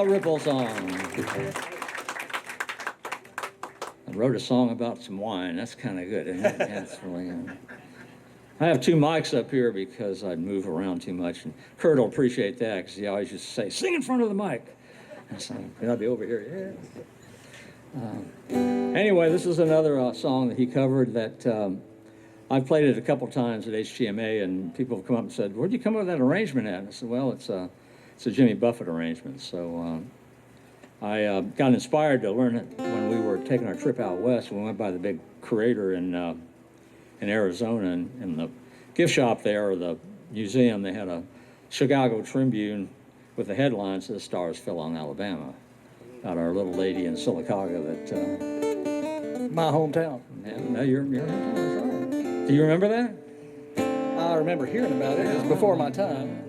The Ripple Song. I wrote a song about some wine. That's kind of good, isn't it? Yeah, it's really good. I have two mics up here because I move around too much, and Kurt will appreciate that because he always used to say, "Sing in front of the mic." And so I'll be over here. Yeah. Anyway, this is another song that he covered that I've played it a couple times at HTMA, and people have come up and said, "Where'd you come up with that arrangement at?" And I said, "Well, it's a Jimmy Buffett arrangement." So I got inspired to learn it when we were taking our trip out west. We went by the big crater in Arizona, and in the gift shop there, or the museum, they had a Chicago Tribune with the headline says "Stars Fell on Alabama," about our little lady in Sylacauga that. My hometown. No, you're sorry. Do you remember that? I remember hearing about it. It was before my time.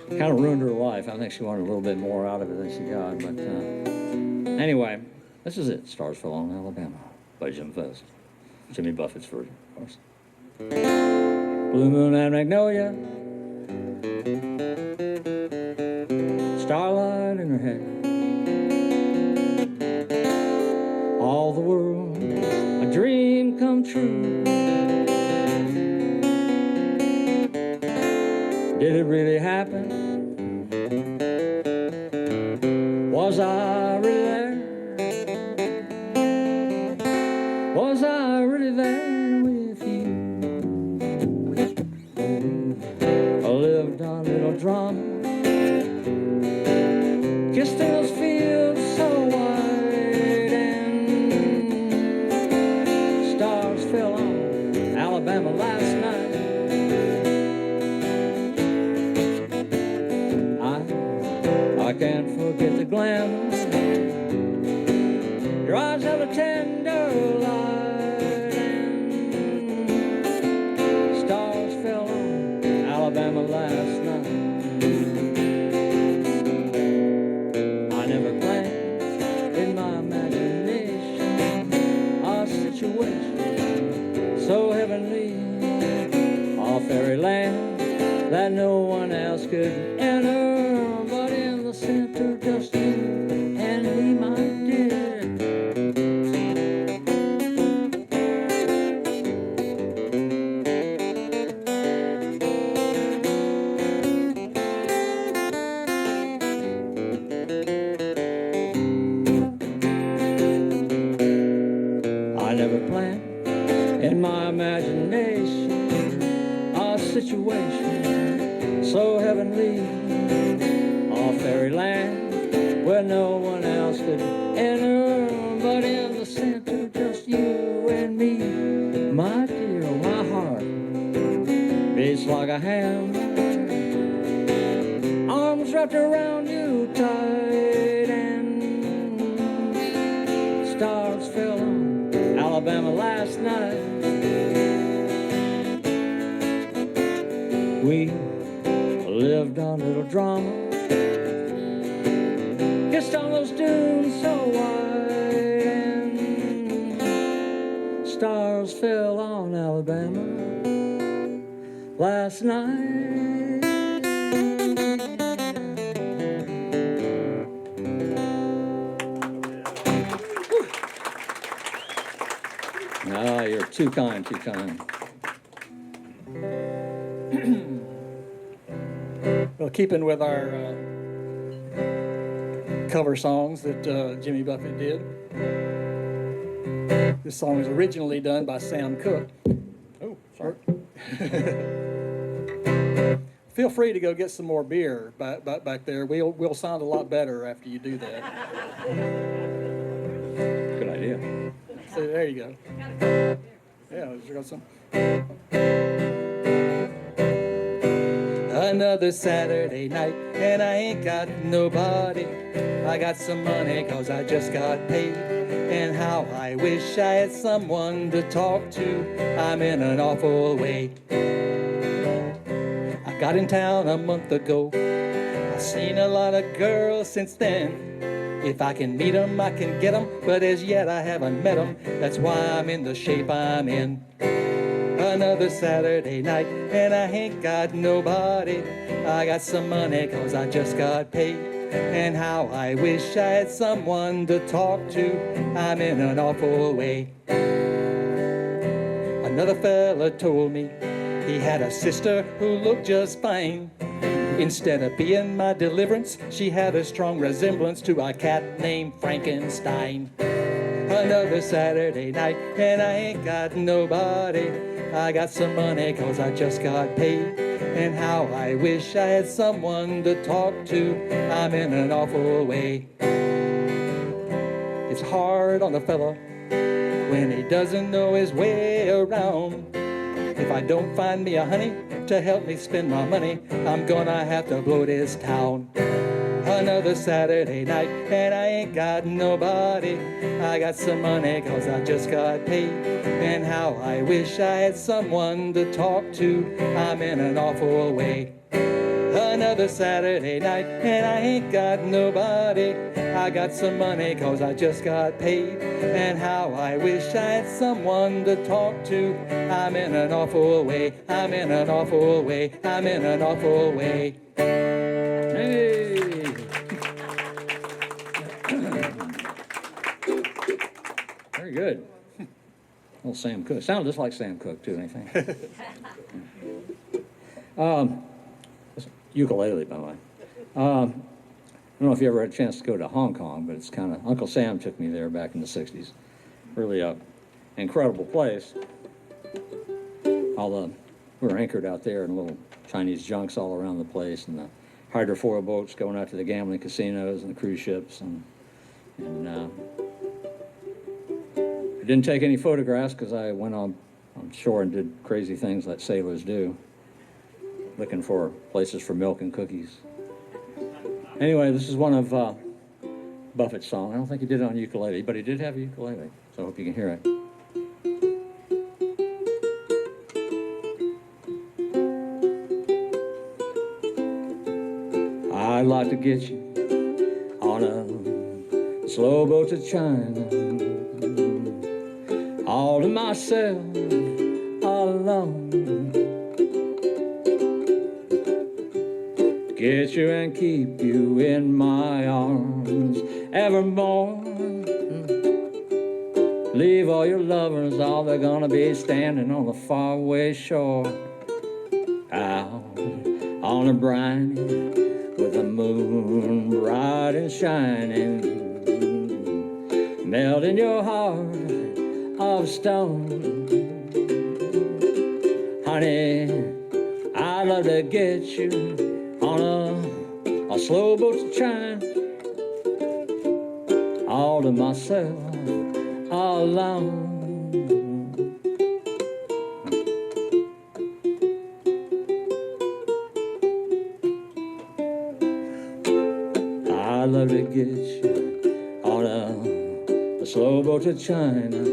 Kind of ruined her life. I think she wanted a little bit more out of it than she got. But anyway, this is it. "Stars Fell on Alabama" by Jimmy Buffett's version, of course. Blue moon and magnolia, starlight in her hair, all the world a dream come true. Did it really happen? Was I really there? Was I really there with you? I lived a little drama, kissed those fields so white, and stars fell on Alabama last night. I can't forget the glamour. Your eyes have a tender light, and stars fell on Alabama last night. I never planned in my imagination a situation so heavenly, a fairyland that no one else could enter. Center, just you and me, my dear. I never planned in my imagination a situation so heavenly, a fairyland where no one else could enter, but in the center, just you and me, my dear. My heart beats like a hammer, arms wrapped around you tight, and stars fell on Alabama last night. We lived on a little drama, kissed on those dunes so white, and stars fell on Alabama last night. Ah, you're too kind, too kind. Well, keeping with our cover songs that Jimmy Buffett did, this song was originally done by Sam Cooke. Oh, sorry. Feel free to go get some more beer back there. We'll sound a lot better after you do that. Good idea. So there you go. Yeah, let's got some. Another Saturday night, and I ain't got nobody. I got some money 'cause I just got paid. And how I wish I had someone to talk to. I'm in an awful way. I got in town a month ago. I've seen a lot of girls since then. If I can meet 'em, I can get 'em, but as yet I haven't met 'em. That's why I'm in the shape I'm in. Another Saturday night, and I ain't got nobody. I got some money 'cause I just got paid. And how I wish I had someone to talk to. I'm in an awful way. Another fella told me he had a sister who looked just fine. Instead of being my deliverance, she had a strong resemblance to a cat named Frankenstein. Another Saturday night, and I ain't got nobody. I got some money 'cause I just got paid. And how I wish I had someone to talk to. I'm in an awful way. It's hard on the fella when he doesn't know his way around. If I don't find me a honey to help me spend my money, I'm gonna have to blow this town. Another Saturday night, and I ain't got nobody. I got some money 'cause I just got paid. And how I wish I had someone to talk to. I'm in an awful way. Another Saturday night, and I ain't got nobody. I got some money 'cause I just got paid. And how I wish I had someone to talk to. I'm in an awful way. I'm in an awful way. I'm in an awful way. Hey! Very good. Little Sam Cooke. Sounded just like Sam Cooke, too, anything. Ukulele, by the way. I don't know if you ever had a chance to go to Hong Kong, but it's kind of, Uncle Sam took me there back in the 60s. Really a incredible place. We were anchored out there in little Chinese junks all around the place, and the hydrofoil boats going out to the gambling casinos and the cruise ships, and I didn't take any photographs because I went on shore and did crazy things like sailors do, looking for places for milk and cookies. Anyway, this is one of Buffett's songs. I don't think he did it on ukulele, but he did have a ukulele, so I hope you can hear it. I'd like to get you on a slow boat to China, all to myself, all alone. Get you and keep you in my arms evermore. Leave all your lovers, all they're gonna be standing on the faraway shore. Out on a briny with the moon bright and shining, melting your heart of stone. Honey, I'd love to get you on a slow boat to China, all to myself, all alone. I'd love to get you on a slow boat to China,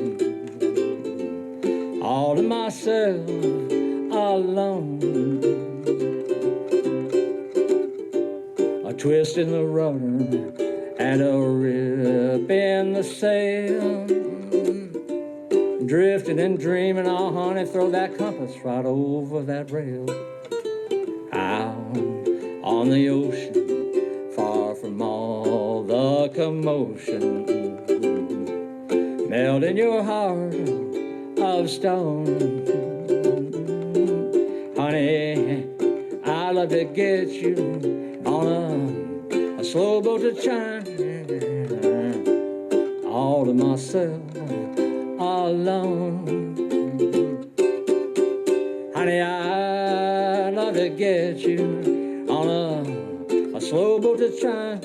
all to myself alone. A twist in the rudder and a rip in the sail. Drifting and dreaming, oh honey, throw that compass right over that rail. Out on the ocean, far from all the commotion, melting your heart of stone. Honey, I'd love to get you on a slow boat to China, all to myself alone. Honey, I'd love to get you on a slow boat to China,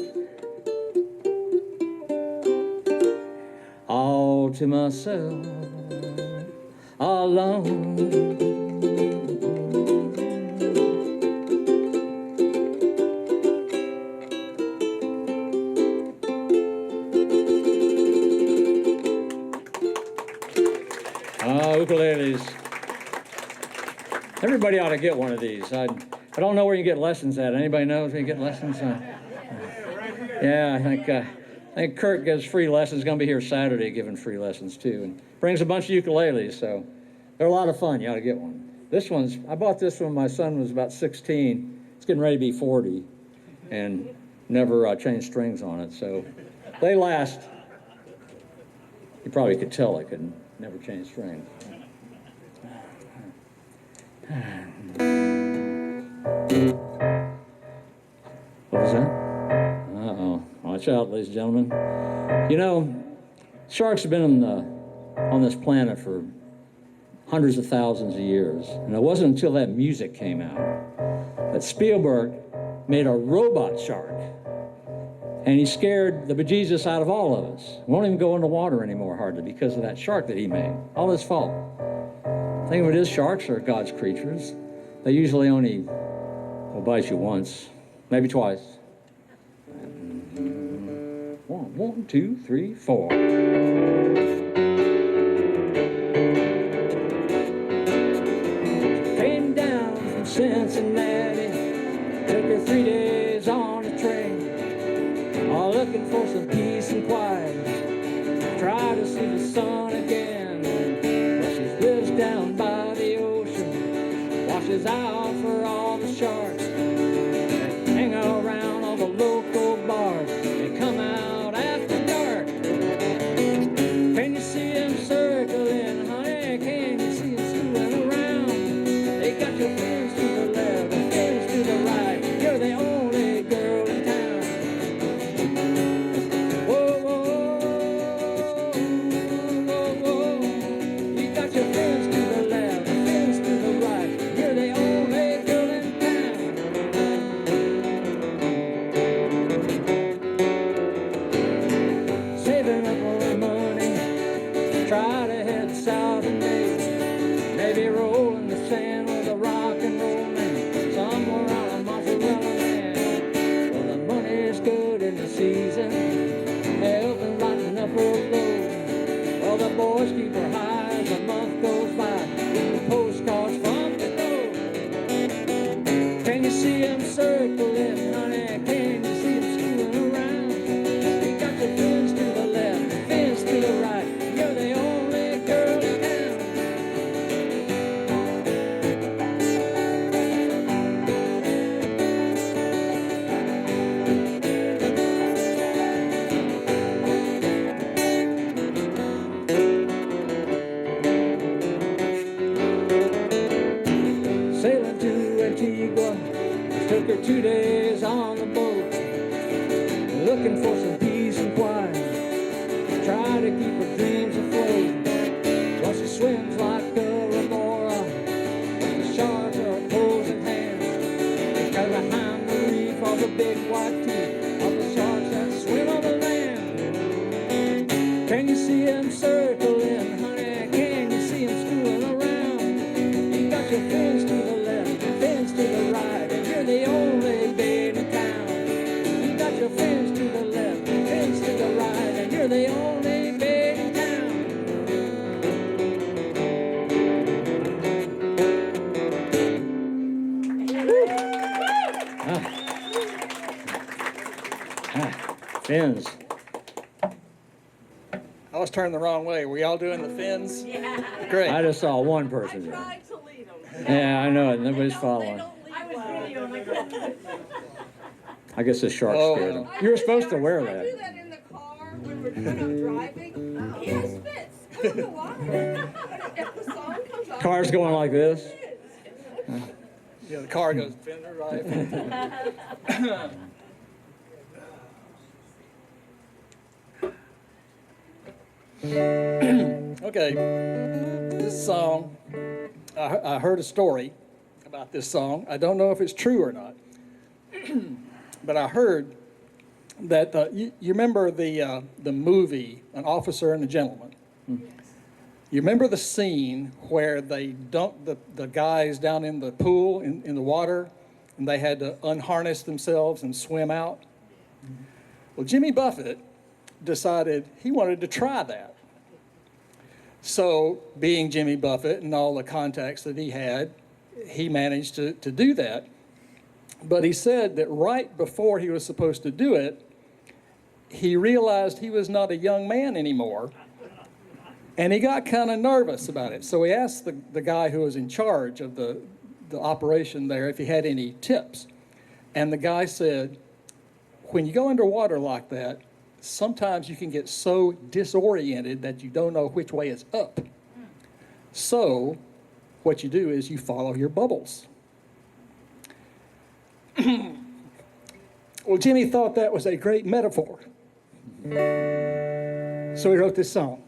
all to myself alone. Ukuleles. Everybody ought to get one of these. I don't know where you get lessons at. Anybody knows where you get lessons? Yeah, I think Kurt gives free lessons. He's going to be here Saturday giving free lessons too, and brings a bunch of ukuleles. So they're a lot of fun. You ought to get one. I bought this when my son was about 16. It's getting ready to be 40, and never changed strings on it. So they last. You probably could tell I couldn't. Never change strings. What was that? Uh-oh. Watch out, ladies and gentlemen. You know, sharks have been on this planet for hundreds of thousands of years. And it wasn't until that music came out that Spielberg made a robot shark. And he scared the bejesus out of all of us. We won't even go in the water anymore, hardly, because of that shark that he made. All his fault. The thing of it is, sharks are God's creatures. They usually only will bite you once, maybe twice. 1, 2, 3, 4. Came down from Cincinnati, took her 3 days on a train. All looking for some peace and quiet, try to see the sun again. But she lives down by the ocean, watches out for all the sharks, hang around all the local bars, they come out after dark. Can you see them circling, honey? Can you see them screwing around? They got your friends to the left and friends to the right. You're the only girl in town. Boys keep her high as a month goes by, with the postcards from the door. Can you see them circling, honey? Can you see them screwing around? You got your friends to the left, friends to the right. You're the only girl in town. Took her 2 days on the boat, looking for some peace and quiet, try to keep her dreams afloat. Well, she swims like a remora, the sharks are opposing hands. Because behind the reef are the big white teeth of the sharks that swim on the land. Can you see them circling, honey? Can you see them screwing around? You got your friends to the left, friends to the right. The only babe in town. You got your friends to the left, friends to the right, and you're the only babe in town. Fins. I was turned the wrong way. Were y'all doing the fins? Yeah. Great. I just saw one I person do it. tried to lead them. Yeah, I know it. Nobody's They following. don't lead well. I guess the shark Oh. scared them. You were supposed to wear I do that. that in the car when I'm driving. He has fits. I don't know why. If the song comes on. Car's going like this. Yeah, the car goes fender right. Okay, this song, I heard a story about this song. I don't know if it's true or not, but I heard that you remember the movie An Officer and a Gentleman. You remember the scene where they dumped the guys down in the pool in the water, and they had to unharness themselves and swim out? Well, Jimmy Buffett decided he wanted to try that. So, being Jimmy Buffett and all the contacts that he had, he managed to do that. But he said that right before he was supposed to do it, he realized he was not a young man anymore, and he got kind of nervous about it. So he asked the guy who was in charge of the operation there if he had any tips. And the guy said, when you go underwater like that, sometimes you can get so disoriented that you don't know which way is up. So what you do is you follow your bubbles. Well, Jimmy thought that was a great metaphor. So he wrote this song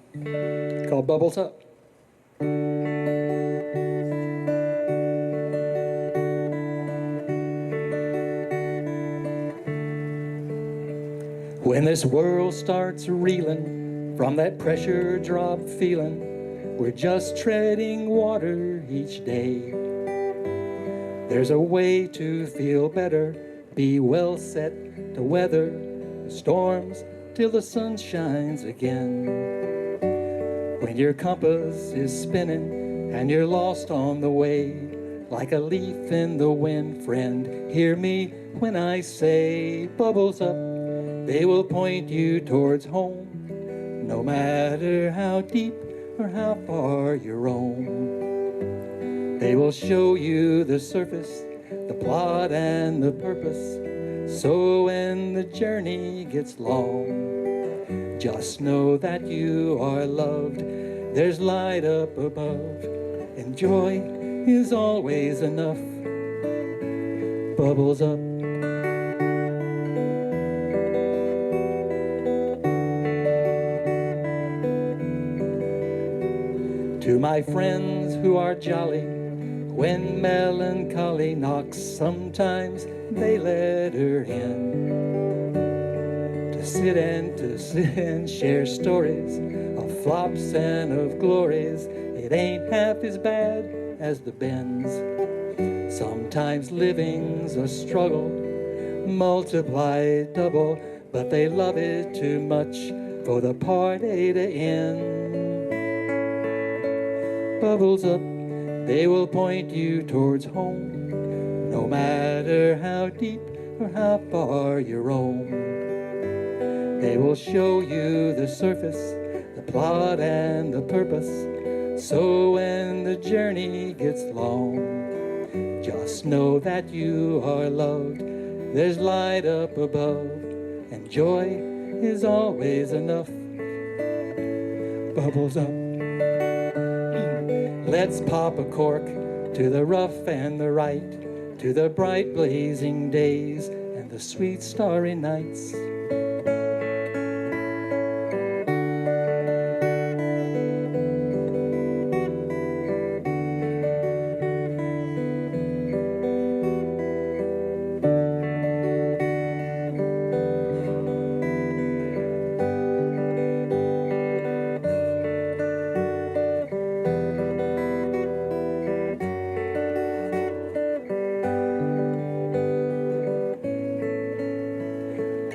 called Bubbles Up. When this world starts reeling from that pressure drop feeling, we're just treading water each day. There's a way to feel better, be well set to weather the storms till the sun shines again. When your compass is spinning and you're lost on the way, like a leaf in the wind, friend, hear me when I say bubbles up. They will point you towards home, no matter how deep or how far you roam. They will show you the surface, the plot and the purpose, so when the journey gets long, just know that you are loved. There's light up above, and joy is always enough. Bubbles up. To my friends who are jolly, when melancholy knocks, sometimes they let her in to sit and share stories of flops and of glories. It ain't half as bad as the bends. Sometimes living's a struggle, multiplied double, but they love it too much for the party to end. Bubbles up, they will point you towards home, no matter how deep or how far you roam. They will show you the surface, the plot and the purpose, so when the journey gets long, just know that you are loved. There's light up above, and joy is always enough. Bubbles up. Let's pop a cork to the rough and the right, to the bright blazing days and the sweet starry nights.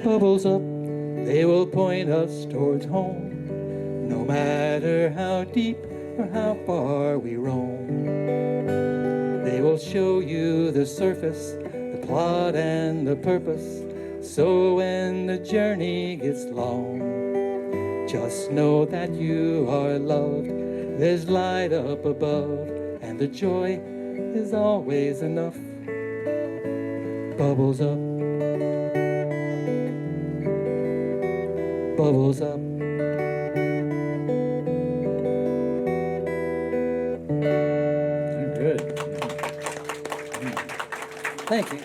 Bubbles up, they will point us towards home, no matter how deep or how far we roam. They will show you the surface, the plot and the purpose, So when the journey gets long, just know that you are loved. There's light up above, and the joy is always enough. Bubbles up, bubbles up. Good. Thank you.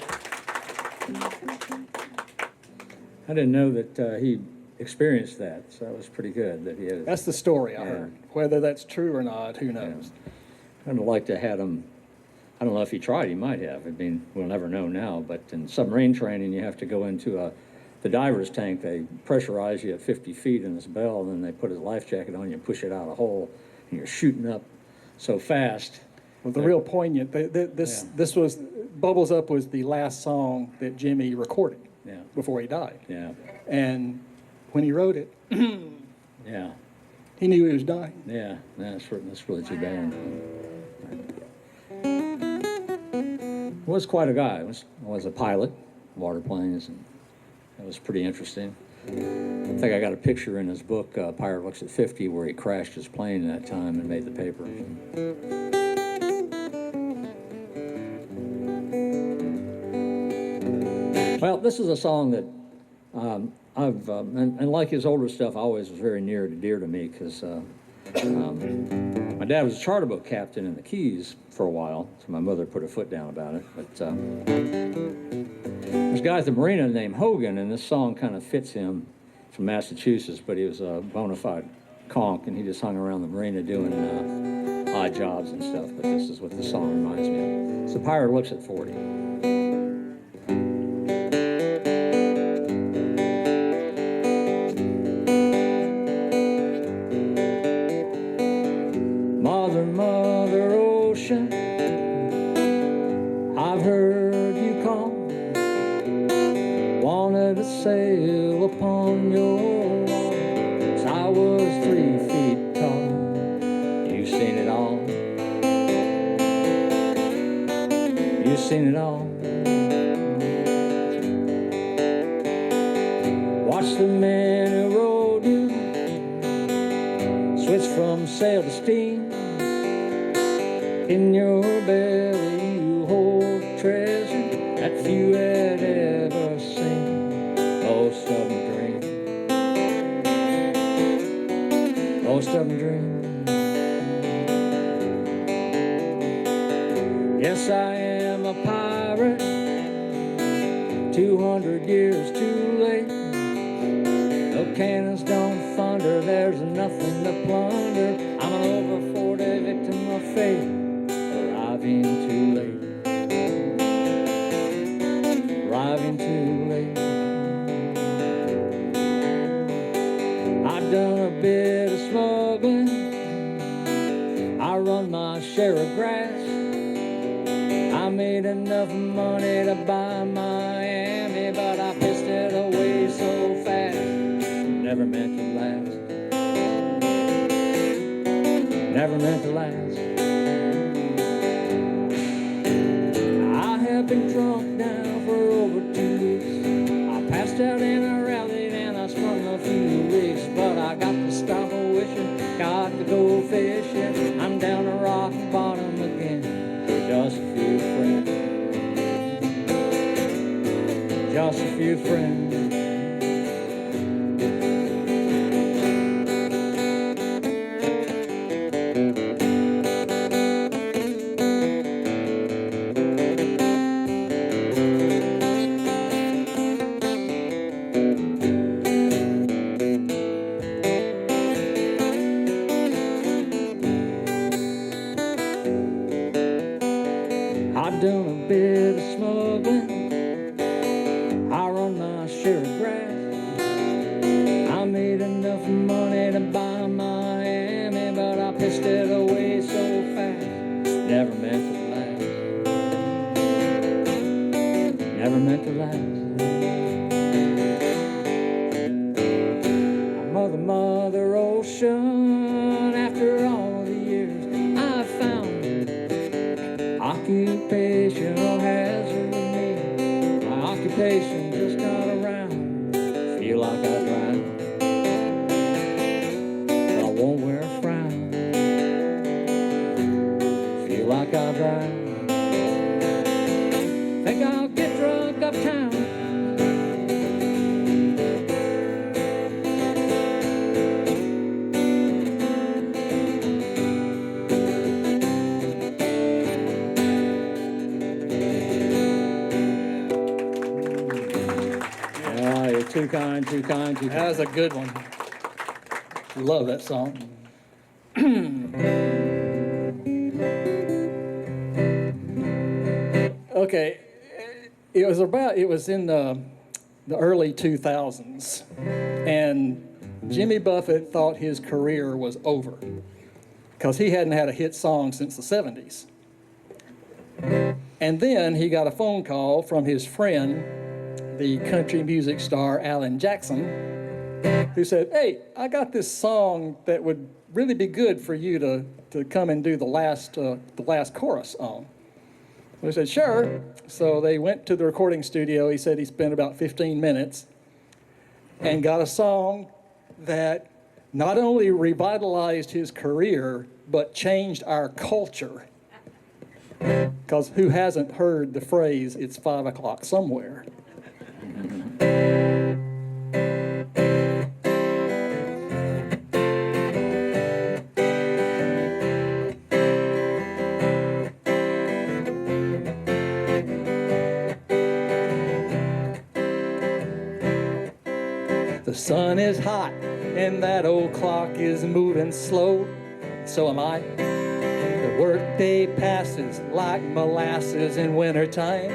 I didn't know that he experienced that, so that was pretty good that he had. That's the story I Yeah. heard. Whether that's true or not, who knows? I'd like to have him. I don't know if he tried. He might have. I mean, we'll never know now. But in submarine training, you have to go into the diver's tank. They pressurize you at 50 feet in this bell, and then they put a life jacket on you and push it out a hole, and you're shooting up so fast. Well, the real poignant, this was, Bubbles Up was the last song that Jimmy recorded Yeah, before he died. yeah, And when he wrote it, yeah, he knew he was dying. yeah. That's really too bad. Was quite a guy. Was a pilot, water planes, and that was pretty interesting. I think I got a picture in his book, Pirate Looks at 50, where he crashed his plane that time and made the paper. Well, this is a song that and like his older stuff, always was very near and dear to me because my dad was a charter boat captain in the Keys for a while, so my mother put her foot down about it. But there's a guy at the marina named Hogan, and this song kind of fits him, from Massachusetts, but he was a bona fide conch, and he just hung around the marina doing odd jobs and stuff. But this is what the song reminds me of. So Pirate Looks at 40. Mother ocean, I've heard you call, wanted to sail upon your waters. I was 3 feet tall, you've seen it all, you've seen it all. Watch the man who rode you switch from sail to steam. In your belly you hold treasure that few had ever seen. Most of them dream, most of them dream. Yes, I am a pirate, 200 years too late. No cannons don't thunder, there's nothing to plunder. I'm an over 40 victim of fate. Arriving too late, arriving too late. I've done a bit of smuggling, I run my share of grass. I made enough money to buy Miami, but I pissed it away so fast. Never meant to last, never meant to last. I've been drunk now for over 2 weeks. I passed out and I rallied and I sprung a few weeks, but I got to stop a-wishing, got to go fishing. I'm down to rock bottom again, just a few friends, just a few friends. I've done a bit of smuggling, I run my share of grass. I made enough money to buy Miami, but I pissed it away so fast. Never meant to last, never meant to last. Mother ocean, after all the years I found occupational hazard of me. My occupation just got around. like I drive. Think I'll get drunk uptown. You're too kind, too kind, too That kind. was a good one. Love that song. Okay, it was in the early 2000s, and Jimmy Buffett thought his career was over because he hadn't had a hit song since the 70s. And then he got a phone call from his friend, the country music star Alan Jackson, who said, "Hey, I got this song that would really be good for you to come and do the last chorus on." We said, "Sure." So they went to the recording studio. He said he spent about 15 minutes and got a song that not only revitalized his career, but changed our culture. Because who hasn't heard the phrase, "It's 5 o'clock somewhere"? The sun is hot and that old clock is moving slow. So am I. The workday passes like molasses in wintertime.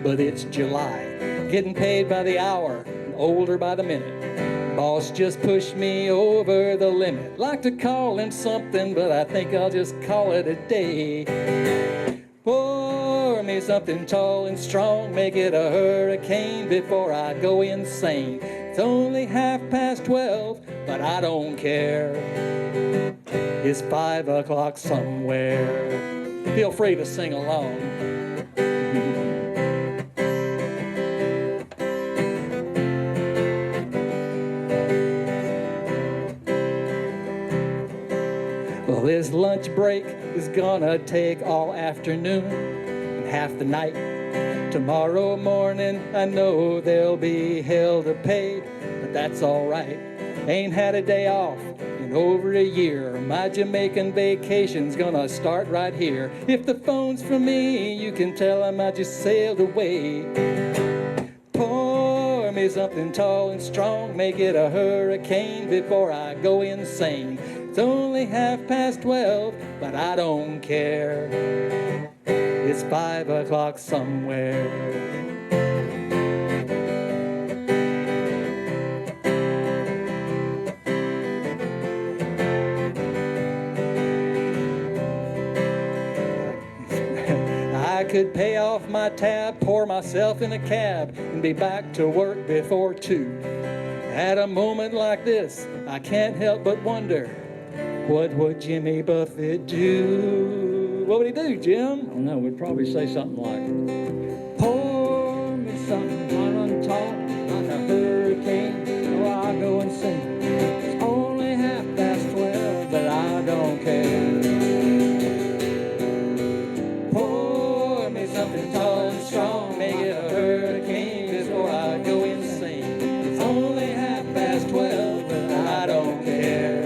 But it's July, getting paid by the hour and older by the minute. Boss just pushed me over the limit. Like to call him something, but I think I'll just call it a day. Pour me something tall and strong, make it a hurricane before I go insane. It's only 12:30, but I don't care. It's 5 o'clock somewhere. Feel free to sing along. Well, this lunch break is gonna take all afternoon and half the night. Tomorrow morning, I know there'll be hell to pay, but that's all right. Ain't had a day off in over a year. My Jamaican vacation's gonna start right here. If the phone's for me, you can tell him I just sailed away. Pour me something tall and strong, make it a hurricane before I go insane. It's only 12:30, but I don't care. It's 5 o'clock somewhere. I could pay off my tab, pour myself in a cab, and be back to work before 2. At a moment like this, I can't help but wonder, what would Jimmy Buffett do? What would he do, Jim? I don't know, we'd probably say something like, pour me something hot and tall, like a hurricane, or I'll go and sing. It's only 12:30, but I don't care. Pour me something tall and strong, make it a hurricane before I go insane. It's only 12:30, but I don't care.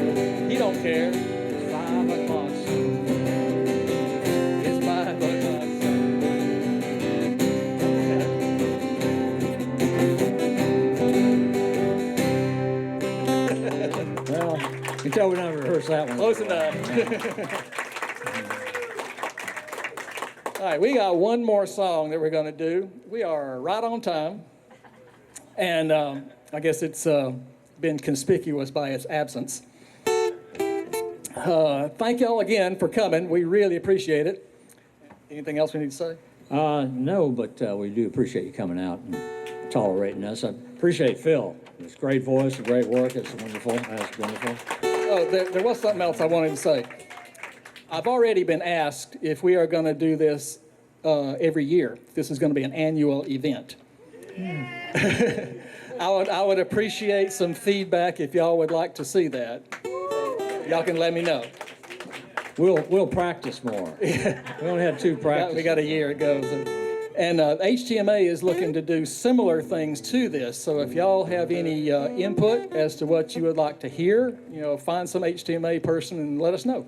He don't care. It's 5 o'clock somewhere. It's 5 o'clock somewhere. Well, you can tell we never rehearsed that one. Close enough. All right, we got one more song that we're going to do. We are right on time. And I guess it's been conspicuous by its absence. Thank y'all again for coming. We really appreciate it. Anything else we need to say? No, but we do appreciate you coming out and tolerating us. I appreciate Phil. It's great voice, great work. It's wonderful. That's wonderful. Oh, there was something else I wanted to say. I've already been asked if we are going to do this every year. This is going to be an annual event. I would appreciate some feedback if y'all would like to see that. Y'all can let me know. We'll practice more. We only had 2 practices. We got a year it goes. And HTMA is looking to do similar things to this. So if y'all have any input as to what you would like to hear, find some HTMA person and let us know.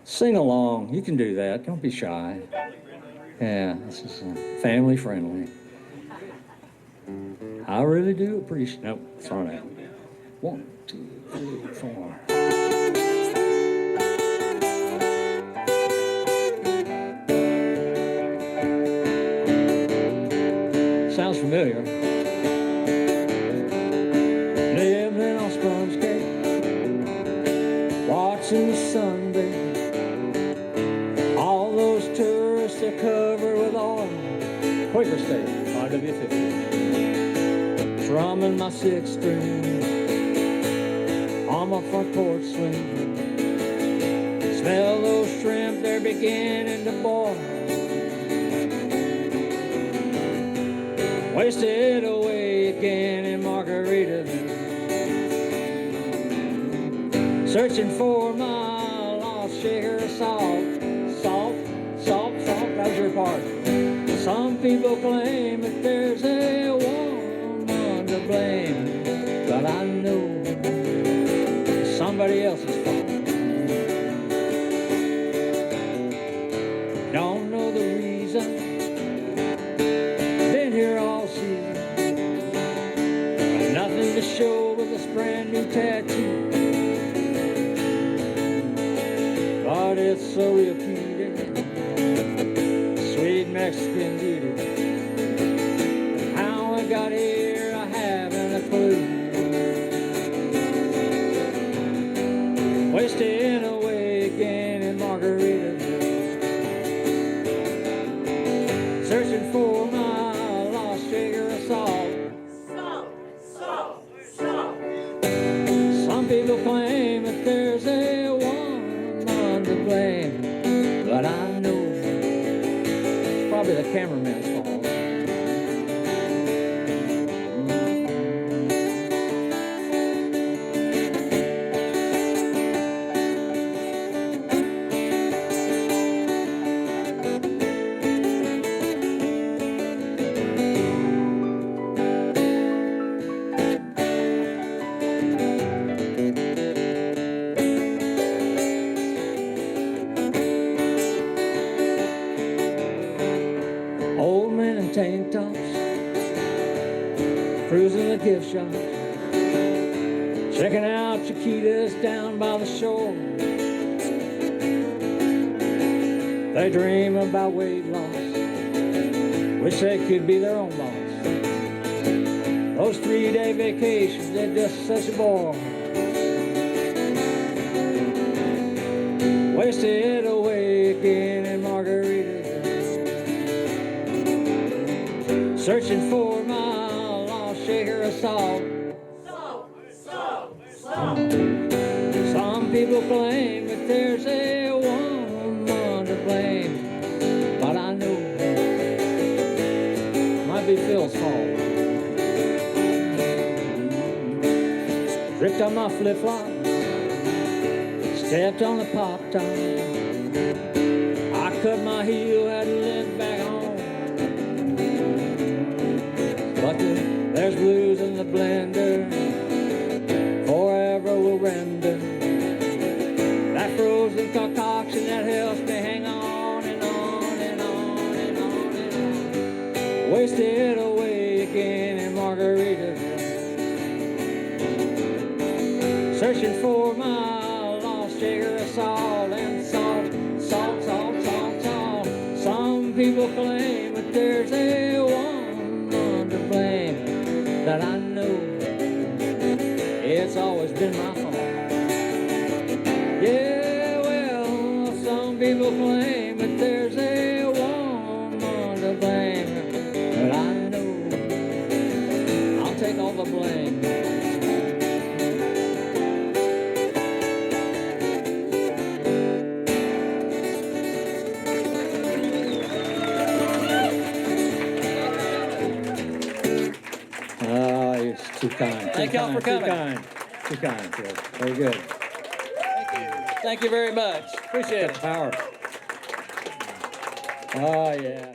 Sing along. You can do that. Don't be shy. Yeah, this is family friendly. I really do appreciate. Nope, sorry. That. 1, 2, 3, 4. Sounds familiar. Living on Sponge Cake, watching the sun bathe. All those tourists are covered with oil. Quaker State, RW50. Strumming my 6th string on my front porch swing. Smell those shrimp, they're beginning to boil. Wasted away again in Margaritaville, searching for my lost shaker of salt. Salt, salt, salt, that's your part. Some people claim that there's a woman to blame, but I know it's somebody else's fault. Don't know the reason, been here all season, nothing to show with this brand new tattoo. But it's so repeated, sweet Mexican beauty. How I got here, I haven't a clue. Wasting away again in Margaritaville, searching for my lost shaker of salt. Salt, salt, salt. Some people claim that there's a woman to blame, but I know it's probably the cameraman's fault. Old men in tank tops, cruising the gift shop, checking out Chiquitas down by the shore. They dream about weight loss, wish they could be their own boss. Those 3-day vacations, they're just such a bore. Wasted away again in Margaritaville, searching for my lost shaker of salt. Salt, salt, salt. Some people claim that there's a woman to blame, but I know it might be Phil's fault. Tripped on my flip-flop, stepped on the pop-top. I cut my heel, had to limp back home. But there's blues in the blender, forever will render. That frozen concoction that helps me hang on and on and on and on and on. Wasted away again in Margaritaville, searching for my lost shaker of salt. And salt, salt, salt, salt, salt. Some people claim that there's a woman to blame, that I know it's always been my fault. Yeah, well, some people claim that there's a woman to blame, but I know I'll take all the blame. It's too kind. Thank y'all for coming. Too kind. Too kind, Phil. Very good. Thank you very much. Appreciate it. Power. Oh, yeah.